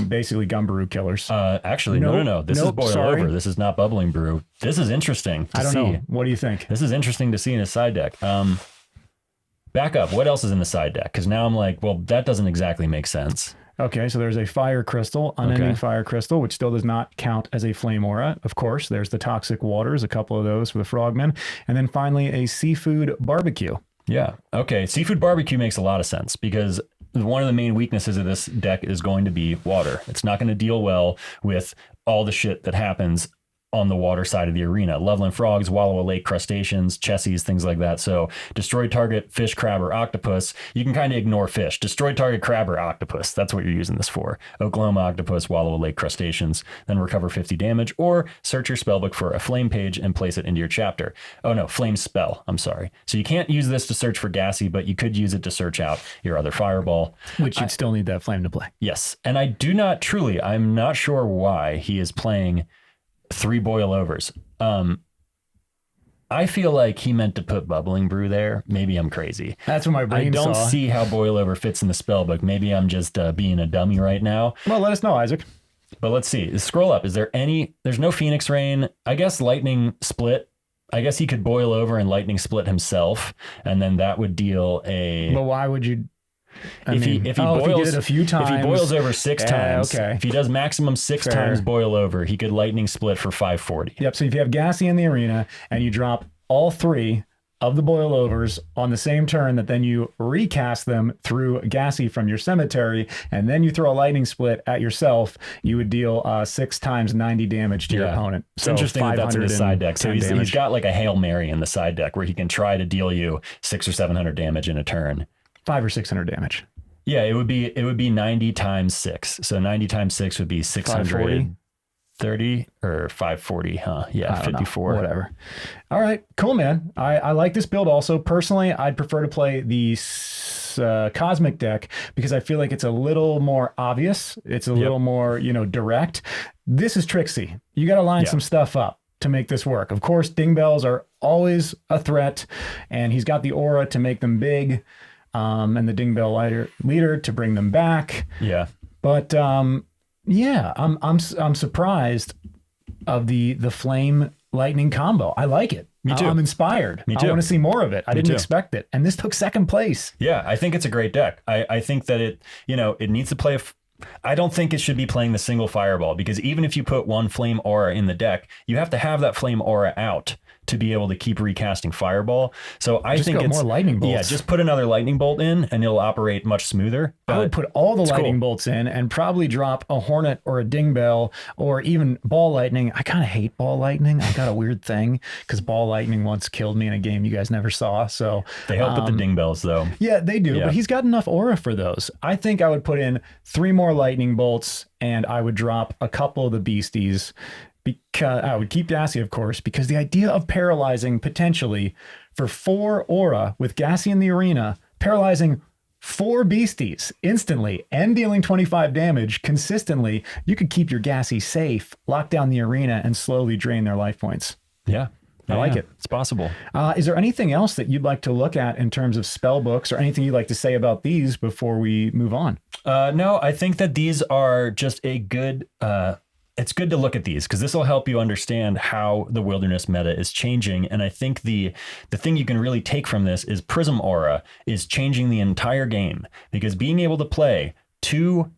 basically Gumbaroo killers. Actually, no. This is Boil Over. This is not Bubbling Brew. This is interesting to see. I don't know. What do you think? This is interesting to see in a side deck. Back up. What else is in the side deck? Because now I'm like, well, that doesn't exactly make sense. Okay, so there's a Fire Crystal, Unending Fire Crystal, which still does not count as a Flame Aura. Of course, there's the Toxic Waters, a couple of those for the Frogmen. And then finally, a Seafood Barbecue. Yeah. Okay. Seafood Barbecue makes a lot of sense because one of the main weaknesses of this deck is going to be water. It's not going to deal well with all the shit that happens on the water side of the arena. Loveland frogs, wallow lake crustaceans, chessies, things like that. So destroy target fish, crab, or octopus. You can kind of ignore fish. Destroy target crab or octopus. That's what you're using this for. Oklahoma octopus, wallow lake crustaceans, then recover 50 damage, or search your spellbook for a flame page and place it into your chapter. Oh no, flame spell. I'm sorry. So you can't use this to search for Gassy, but you could use it to search out your other fireball. Which you'd still need that flame to play. Yes. And I'm not sure why he is playing 3 boil overs. I feel like he meant to put Bubbling Brew there. Maybe I'm crazy. That's what my brain saw. I don't see how boil over fits in the spellbook. Maybe I'm just being a dummy right now. Well, let us know, Isaac. But let's see. Scroll up. There's no Phoenix Rain. I guess Lightning Split. I guess he could boil over and Lightning Split himself, and then that would deal a... But why would you... If he if you get it a few times, if he boils over 6 times, okay. if he does maximum 6 Fair. times boil over, he could lightning split for 540. Yep. So if you have gassy in the arena and you drop all 3 of the boil overs on the same turn, that then you recast them through gassy from your cemetery, and then you throw a lightning split at yourself, you would deal 6 times 90 damage to your opponent. It's interesting that that's in his side deck. So he's got like a Hail Mary in the side deck where he can try to deal you 600 or 700 damage in a turn. 500 or 600 damage. Yeah, it would be 90 times 6. So 90 times 6 would be 630 or 540, huh? Yeah, 54. Whatever. All right, cool, man. I like this build also. Personally, I'd prefer to play the Cosmic deck because I feel like it's a little more obvious. It's a little more, direct. This is Trixie. You got to line some stuff up to make this work. Of course, ding bells are always a threat, and he's got the aura to make them big, and the ding bell leader to bring them back. Yeah. But yeah, I'm surprised of the flame lightning combo. I like it. Me too. I'm inspired. Me too. I want to see more of it. I didn't too. expect it, and this took 2nd place. Yeah, I think it's a great deck. I think that it needs to play. I don't think it should be playing the single fireball, because even if you put one flame aura in the deck, you have to have that flame aura out to be able to keep recasting fireball. So I think it's more lightning bolts. Yeah, just put another lightning bolt in and it'll operate much smoother. I would put all the lightning bolts in and probably drop a hornet or a ding bell or even ball lightning. I kind of hate ball lightning. I got a weird thing because ball lightning once killed me in a game you guys never saw. So they help with the ding bells though. Yeah, they do. Yeah. But he's got enough aura for those. I think I would put in 3 more lightning bolts and I would drop a couple of the beasties. Because I would keep gassy, of course, because the idea of paralyzing potentially for 4 aura with gassy in the arena, paralyzing 4 beasties instantly and dealing 25 damage consistently, you could keep your gassy safe, lock down the arena, and slowly drain their life points. Yeah. I like it. It's possible. Is there anything else that you'd like to look at in terms of spell books or anything you'd like to say about these before we move on? No, I think that these are just a good... it's good to look at these because this will help you understand how the wilderness meta is changing. And I think the thing you can really take from this is Prism Aura is changing the entire game, because being able to play 2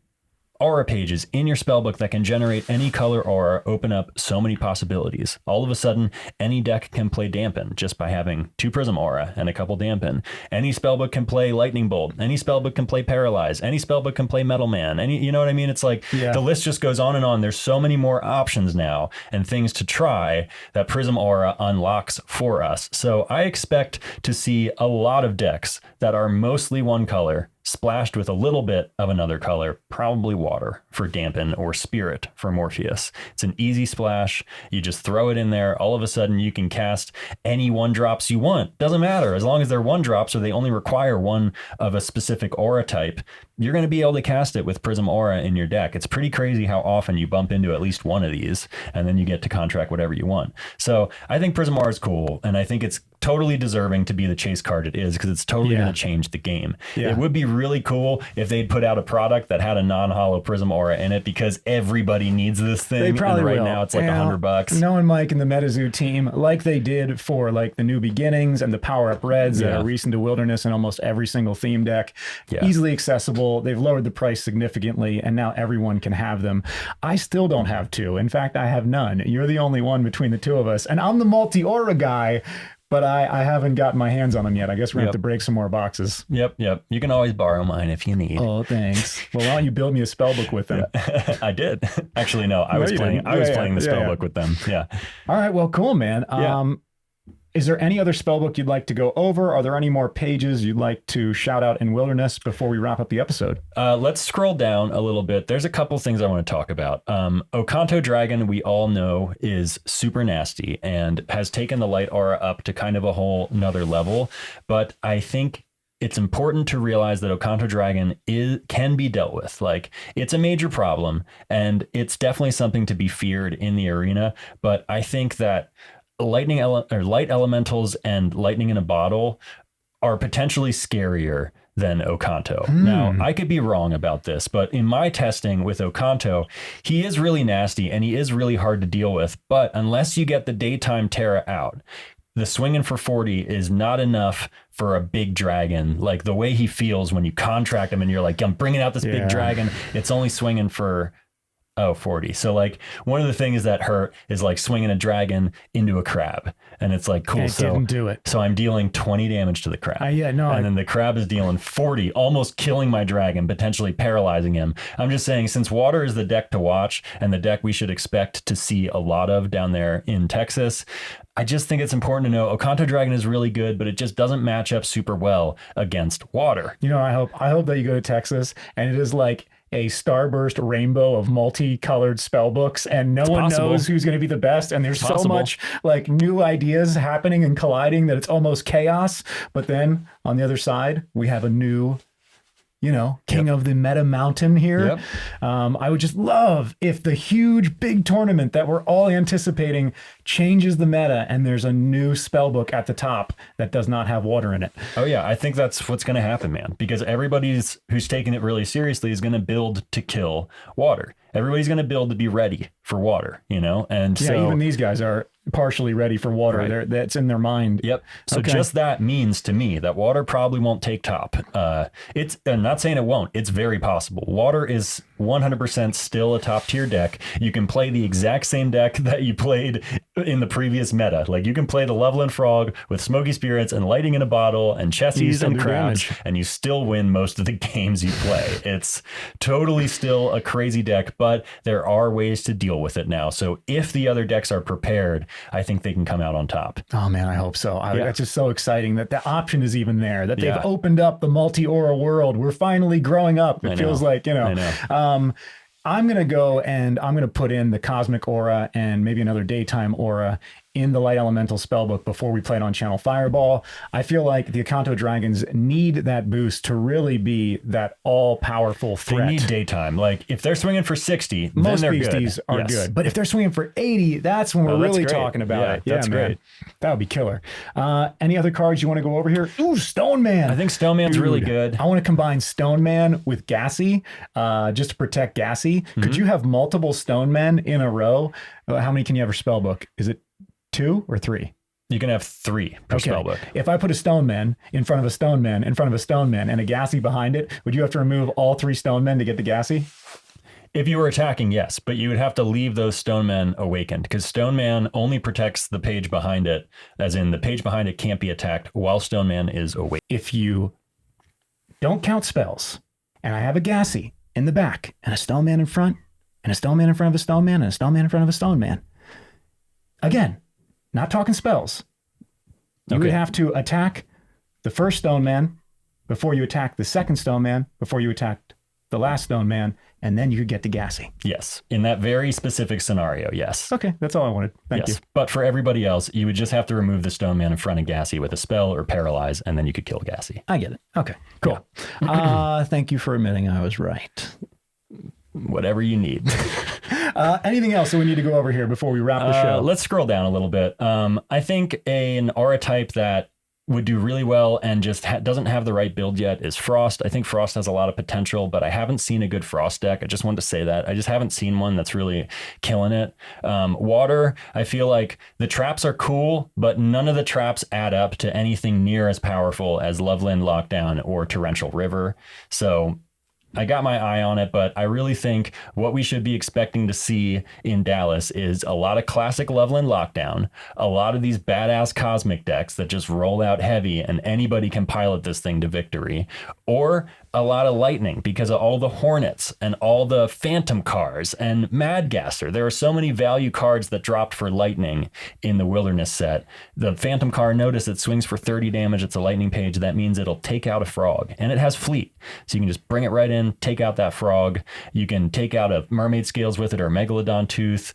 aura pages in your spellbook that can generate any color aura open up so many possibilities. All of a sudden, any deck can play Dampen just by having 2 Prism Aura and a couple Dampen. Any spellbook can play Lightning Bolt. Any spellbook can play Paralyze. Any spellbook can play Metal Man. You know what I mean? It's like the list just goes on and on. There's so many more options now and things to try that Prism Aura unlocks for us. So I expect to see a lot of decks that are mostly one color, splashed with a little bit of another color, probably water for Dampen or Spirit for Morpheus. It's an easy splash. You just throw it in there. All of a sudden you can cast any 1-drops you want. Doesn't matter. As long as they're 1-drops or they only require one of a specific aura type, you're going to be able to cast it with Prism Aura in your deck. It's pretty crazy how often you bump into at least one of these and then you get to contract whatever you want. So I think Prism Aura is cool, and I think it's totally deserving to be the chase card it is, because it's totally going to change the game. It would be really cool if they'd put out a product that had a non-hollow Prism Aura in it, because everybody needs this thing. They probably and will. Now it's like $100. Knowing Mike and the MetaZoo team, like they did for like the New Beginnings and the Power Up Reds that are recent to Wilderness in almost every single theme deck, easily accessible. They've lowered the price significantly, and now everyone can have them. I still don't have 2. In fact, I have none. You're the only one between the 2 of us, and I'm the multi-aura guy. But I haven't gotten my hands on them yet. I guess we're going to have to break some more boxes. Yep. You can always borrow mine if you need. Oh, thanks. Well, why don't you build me a spellbook with them? I did. Actually, no. I was playing the spellbook with them. Yeah. All right. Well, cool, man. Is there any other spellbook you'd like to go over? Are there any more pages you'd like to shout out in Wilderness before we wrap up the episode? Let's scroll down a little bit. There's a couple things I want to talk about. Okanto Dragon, we all know, is super nasty and has taken the light aura up to kind of a whole nother level. But I think it's important to realize that Okanto Dragon can be dealt with. Like, it's a major problem, and it's definitely something to be feared in the arena. But I think that light elementals and lightning in a bottle are potentially scarier than Okanto. Now, I could be wrong about this, but in my testing with Okanto, he is really nasty and he is really hard to deal with. But unless you get the daytime Terra out, the swinging for 40 is not enough for a big dragon. Like the way he feels when you contract him and you're like, I'm bringing out this big dragon. It's only swinging for 40. So like one of the things that hurt is like swinging a dragon into a crab, and it's like cool. It didn't do it. So I'm dealing 20 damage to the crab. And then the crab is dealing 40, almost killing my dragon, potentially paralyzing him. I'm just saying, since water is the deck to watch and the deck we should expect to see a lot of down there in Texas, I just think it's important to know Okanto Dragon is really good, but it just doesn't match up super well against water. You know, I hope that you go to Texas and it is like a starburst rainbow of multicolored spell books, and no one knows who's going to be the best. And there's so much like new ideas happening and colliding that it's almost chaos. But then on the other side, we have a new, you know, king of the meta mountain here. I would just love if the huge big tournament that we're all anticipating changes the meta and there's a new spell book at the top that does not have water in it. Oh yeah, I think that's what's going to happen, man, because everybody's who's taking it really seriously is going to build to kill water. Everybody's going to build to be ready for water, you know? And so even these guys are partially ready for water. Right. That's in their mind. Yep. So just that means to me that water probably won't take top. I'm not saying it won't. It's very possible. Water is 100% still a top tier deck. You can play the exact same deck that you played in the previous meta. Like you can play the Loveland Frog with Smoky Spirits and Lighting in a Bottle and Chessies and Crabs, and you still win most of the games you play. It's totally still a crazy deck, but there are ways to deal with it now. So if the other decks are prepared, I think they can come out on top. Oh man, I hope so. It's just so exciting that the option is even there, that they've opened up the multi-aura world. We're finally growing up. It feels like, you know. I'm going to go and I'm going to put in the Cosmic Aura and maybe another Daytime Aura in the Light Elemental spellbook before we play it on Channel Fireball. I feel like the Okanto Dragons need that boost to really be that all-powerful threat. They need daytime. Like, if they're swinging for 60, most then they're beasties good. are good. But if they're swinging for 80, that's when we're really talking about it. That's great. That would be killer. Any other cards you want to go over here? Ooh, Stone Man. I think Stone Man's really good. I want to combine Stone Man with Gassy just to protect Gassy. Mm-hmm. Could you have multiple Stone Men in a row? How many can you have for spellbook? Is it 2 or 3? You can have 3 per spellbook. If I put a Stone Man in front of a Stone Man in front of a Stone Man and a Gassy behind it, would you have to remove all 3 Stone Men to get the Gassy? If you were attacking, yes, but you would have to leave those Stone Men awakened, because Stone Man only protects the page behind it, as in the page behind it can't be attacked while Stone Man is awake. If you don't count spells, and I have a Gassy in the back, and a Stone Man in front, and a Stone Man in front of a Stone Man, and a Stone Man in front of a Stone Man, again, not talking spells. You would have to attack the first Stone Man before you attack the second Stone Man, before you attack the last Stone Man, and then you could get to Gassy. Yes. In that very specific scenario, yes. Okay, that's all I wanted. Thank you. But for everybody else, you would just have to remove the Stone Man in front of Gassy with a spell or paralyze, and then you could kill Gassy. I get it. Okay, cool. Yeah. Thank you for admitting I was right. Whatever you need. Anything else that we need to go over here before we wrap the show? Let's scroll down a little bit. I think an aura type that would do really well and just doesn't have the right build yet is Frost. I think Frost has a lot of potential, but I haven't seen a good Frost deck. I just wanted to say that. I just haven't seen one that's really killing it. Water, I feel like the traps are cool, but none of the traps add up to anything near as powerful as Loveland Lockdown or Torrential River. So I got my eye on it, but I really think what we should be expecting to see in Dallas is a lot of classic Loveland Lockdown, a lot of these badass cosmic decks that just roll out heavy and anybody can pilot this thing to victory, or a lot of lightning because of all the Hornets and all the Phantom cars and Madgaster. There are so many value cards that dropped for lightning in the Wilderness set. The Phantom car, notice it swings for 30 damage. It's a lightning page. That means it'll take out a frog, and it has fleet. So you can just bring it right in, take out that frog. You can take out a Mermaid Scales with it or Megalodon Tooth.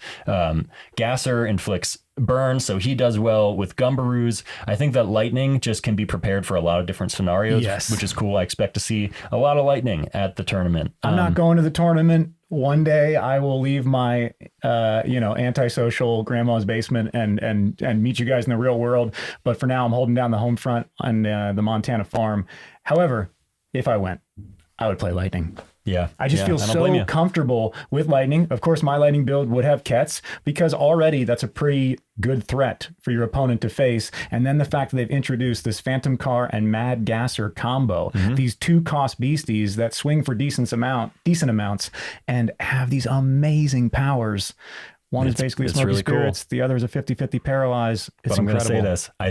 Gasser inflicts burn, so he does well with Gumbaroos. I think that lightning just can be prepared for a lot of different scenarios, which is cool. I expect to see a lot of lightning at the tournament. I'm not going to the tournament. One day I will leave my antisocial grandma's basement and meet you guys in the real world, but for now I'm holding down the home front on the Montana farm. However, if I went, I would play lightning. Yeah. I just feel I don't blame so you. comfortable with lightning. Of course, my lightning build would have Kets because already that's a pretty good threat for your opponent to face. And then the fact that they've introduced this Phantom Car and Mad Gasser combo, these 2-cost beasties that swing for decent amounts and have these amazing powers. One is basically Smoky really Spirits. cool. The other is a 50-50 Paralyze. It's But I'm going to incredible. say this. I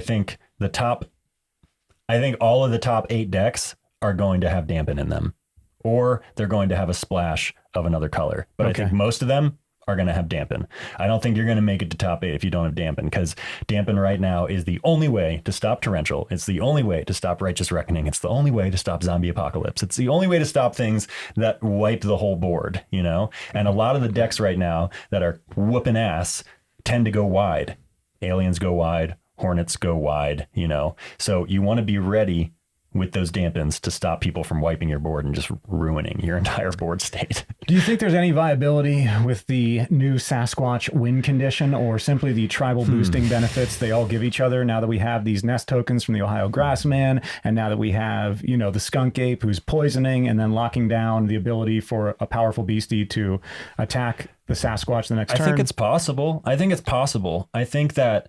think all of the top 8 decks are going to have Dampen in them, or they're going to have a splash of another color. But I think most of them are going to have Dampen. I don't think you're going to make it to top 8 if you don't have Dampen, because Dampen right now is the only way to stop Torrential. It's the only way to stop Righteous Reckoning. It's the only way to stop Zombie Apocalypse. It's the only way to stop things that wipe the whole board, you know? And a lot of the decks right now that are whooping ass tend to go wide. Aliens go wide. Hornets go wide, you know? So you want to be ready with those dampens to stop people from wiping your board and just ruining your entire board state. Do you think there's any viability with the new Sasquatch win condition, or simply the tribal boosting benefits they all give each other now that we have these nest tokens from the Ohio Grassman, and now that we have, you know, the Skunk Ape who's poisoning and then locking down the ability for a powerful beastie to attack the Sasquatch the next turn? I think it's possible. I think that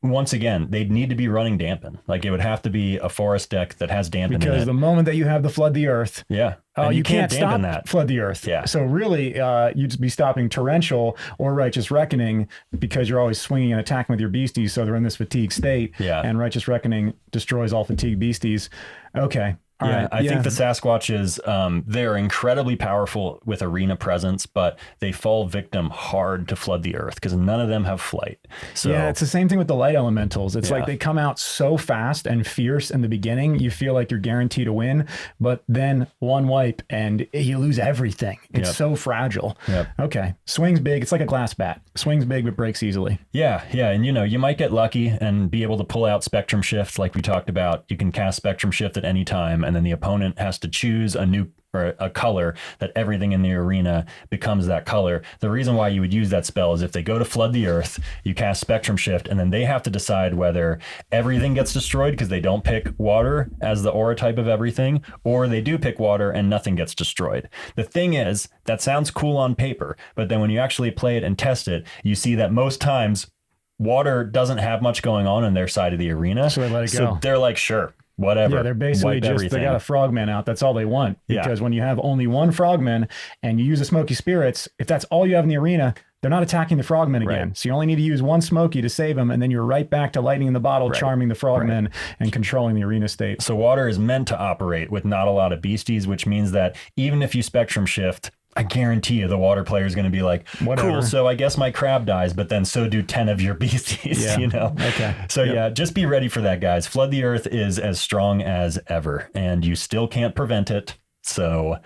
once again, they'd need to be running Dampen. Like, it would have to be a forest deck that has Dampen because in it. the moment that you have the Flood the Earth, and you can't dampen stop that. Flood the Earth. Yeah. So really, you'd be stopping Torrential or Righteous Reckoning because you're always swinging and attacking with your beasties. So they're in this fatigue state. Yeah. And Righteous Reckoning destroys all fatigue beasties. Okay. All right. I think the Sasquatches, they're incredibly powerful with arena presence, but they fall victim hard to Flood the Earth because none of them have flight. So yeah, it's the same thing with the light elementals. It's like they come out so fast and fierce in the beginning, you feel like you're guaranteed to win, but then one wipe and you lose everything. It's so fragile. Okay. Swings big. It's like a glass bat. Swings big, but breaks easily. Yeah. And you know, you might get lucky and be able to pull out Spectrum Shift like we talked about. You can cast Spectrum Shift at any time, and then the opponent has to choose a new or a color that everything in the arena becomes that color. The reason why you would use that spell is if they go to Flood the Earth, you cast Spectrum Shift, and then they have to decide whether everything gets destroyed because they don't pick water as the aura type of everything, or they do pick water and nothing gets destroyed. The thing is, that sounds cool on paper, but then when you actually play it and test it, you see that most times water doesn't have much going on their side of the arena. So they let it go. So they're like, sure, whatever. Yeah, they're basically they got a frogman out. That's all they want. Because when you have only one frogman and you use a Smoky Spirits, if that's all you have in the arena, they're not attacking the frogmen again. Right. So you only need to use one Smoky to save them, and then you're right back to lightning in the bottle, charming the frogmen and controlling the arena state. So water is meant to operate with not a lot of beasties, which means that even if you Spectrum Shift, I guarantee you the water player is going to be like, cool, so I guess my crab dies, but then so do 10 of your beasties, you know? Okay. So yeah, just be ready for that, guys. Flood the Earth is as strong as ever, and you still can't prevent it. So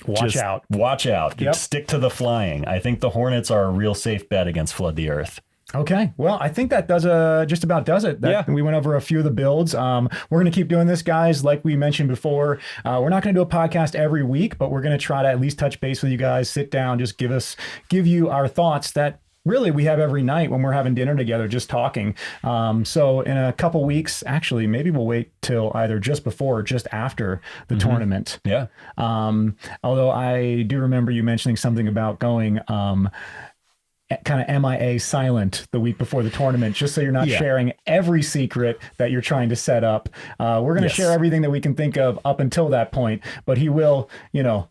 Watch out. Watch out. Stick to the flying. I think the Hornets are a real safe bet against Flood the Earth. Okay. Well, I think that does just about does it. We went over a few of the builds. We're going to keep doing this, guys. Like we mentioned before, we're not going to do a podcast every week, but we're going to try to at least touch base with you guys, sit down, just give you our thoughts that really we have every night when we're having dinner together, just talking. So in a couple weeks, actually, maybe we'll wait till either just before or just after the tournament. Yeah. Although I do remember you mentioning something about going, kind of MIA silent the week before the tournament, just so you're not sharing every secret that you're trying to set up. We're going to share everything that we can think of up until that point, but he will, you know,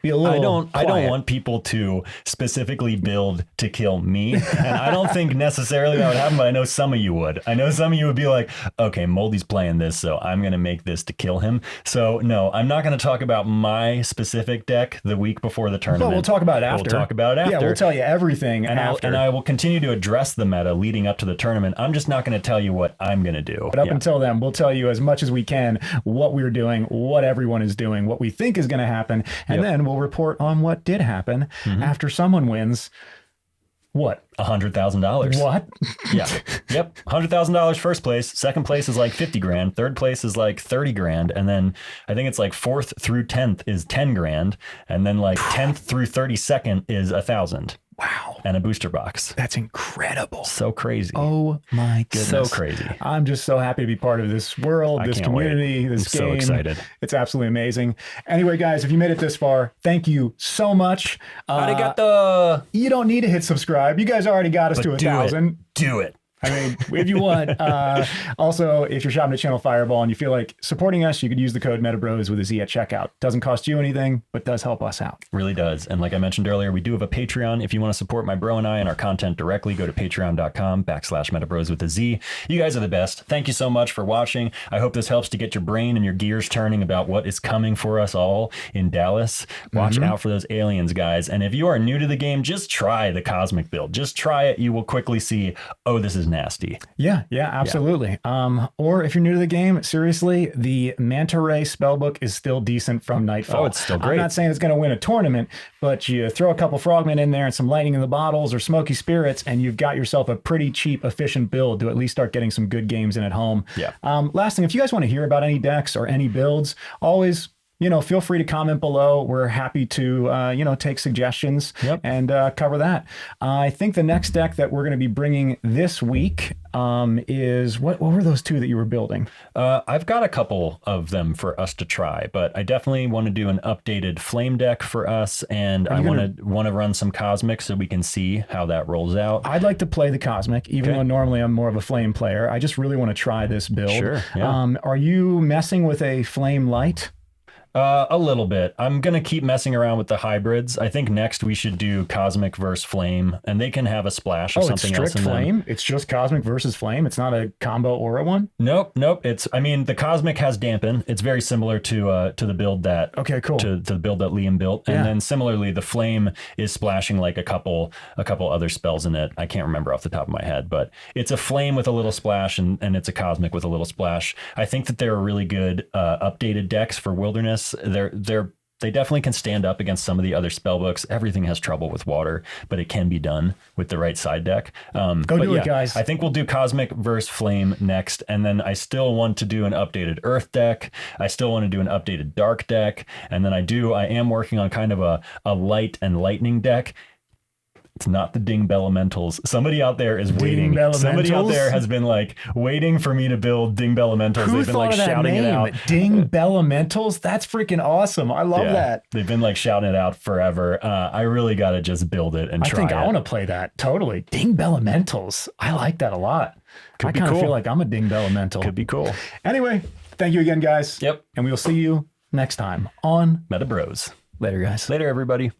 be a little I don't want people to specifically build to kill me. And I don't think necessarily that would happen, but I know some of you would. I know some of you would be like, okay, Moldy's playing this, so I'm going to make this to kill him. So no, I'm not going to talk about my specific deck the week before the tournament. But we'll talk about it after. We'll talk about it after. Yeah, we'll tell you everything and after. And I will continue to address the meta leading up to the tournament. I'm just not going to tell you what I'm going to do. But up until then, we'll tell you as much as we can what we're doing, what everyone is doing, what we think is going to happen, and then we'll report on what did happen after someone wins. What? $100,000. What? Yeah. Yep. $100,000 first place. Second place is like 50 grand. Third place is like 30 grand. And then I think it's like 4th through 10th is 10 grand. And then like 10th through 32nd is 1,000. Wow. and a booster box. That's incredible. So crazy. Oh my goodness. So crazy. I'm just so happy to be part of this world, this community, this game. So excited. It's absolutely amazing. Anyway, guys, if you made it this far, thank you so much. Arigato. You don't need to hit subscribe. You guys already got us to 1,000. Do it. I mean, if you want. Also, if you're shopping at Channel Fireball and you feel like supporting us, you could use the code Metabroz with a Z at checkout. Doesn't cost you anything, but does help us out. Really does. And like I mentioned earlier, we do have a Patreon. If you want to support my bro and I and our content directly, go to patreon.com/Metabroz with a Z. You guys are the best. Thank you so much for watching. I hope this helps to get your brain and your gears turning about what is coming for us all in Dallas. Watch out for those aliens, guys. And if you are new to the game, just try the Cosmic build. Just try it. You will quickly see, oh, this is nasty. Yeah, absolutely. Or if you're new to the game, seriously, the Manta Ray spellbook is still decent from Nightfall. Oh, it's still great. I'm not saying it's going to win a tournament, but you throw a couple frogmen in there and some lightning in the bottles or smoky spirits, and you've got yourself a pretty cheap, efficient build to at least start getting some good games in at home. Yeah. Last thing, if you guys want to hear about any decks or any builds, always feel free to comment below. We're happy to, take suggestions and cover that. I think the next deck that we're going to be bringing this week is what were those two that you were building? I've got a couple of them for us to try, but I definitely want to do an updated flame deck for us, and I want to run some Cosmic so we can see how that rolls out. I'd like to play the Cosmic, even though normally I'm more of a flame player. I just really want to try this build. Sure. Yeah. Are you messing with a flame light? A little bit. I'm going to keep messing around with the hybrids. I think next we should do Cosmic versus Flame, and they can have a splash of something else in flame? them. It's just Cosmic versus Flame? It's not a combo aura one? Nope. The Cosmic has Dampen. It's very similar to the build that... Okay, cool. To the build that Liam built. And then similarly, the Flame is splashing like a couple other spells in it. I can't remember off the top of my head, but it's a Flame with a little splash, and it's a Cosmic with a little splash. I think that they're really good updated decks for Wilderness. They definitely can stand up against some of the other spell books. Everything has trouble with water, but it can be done with the right side deck. Go do it, guys. I think we'll do Cosmic versus Flame next, and then I still want to do an updated Earth deck. I still want to do an updated Dark deck, and then I am working on kind of a Light and Lightning deck. It's not the Ding Elementals. Somebody out there is waiting. Somebody out there has been waiting for me to build Ding Elementals. Who They've been thought of that shouting name? it out. Ding Elementals? That's freaking awesome. I love that. They've been shouting it out forever. I really got to just build it and try it. I think I want to play that. Totally. Ding Elementals. I like that a lot. I kind of feel like I'm a Ding Elemental. Could be cool. Anyway, thank you again, guys. Yep. And we will see you next time on Metabroz. Later, guys. Later, everybody.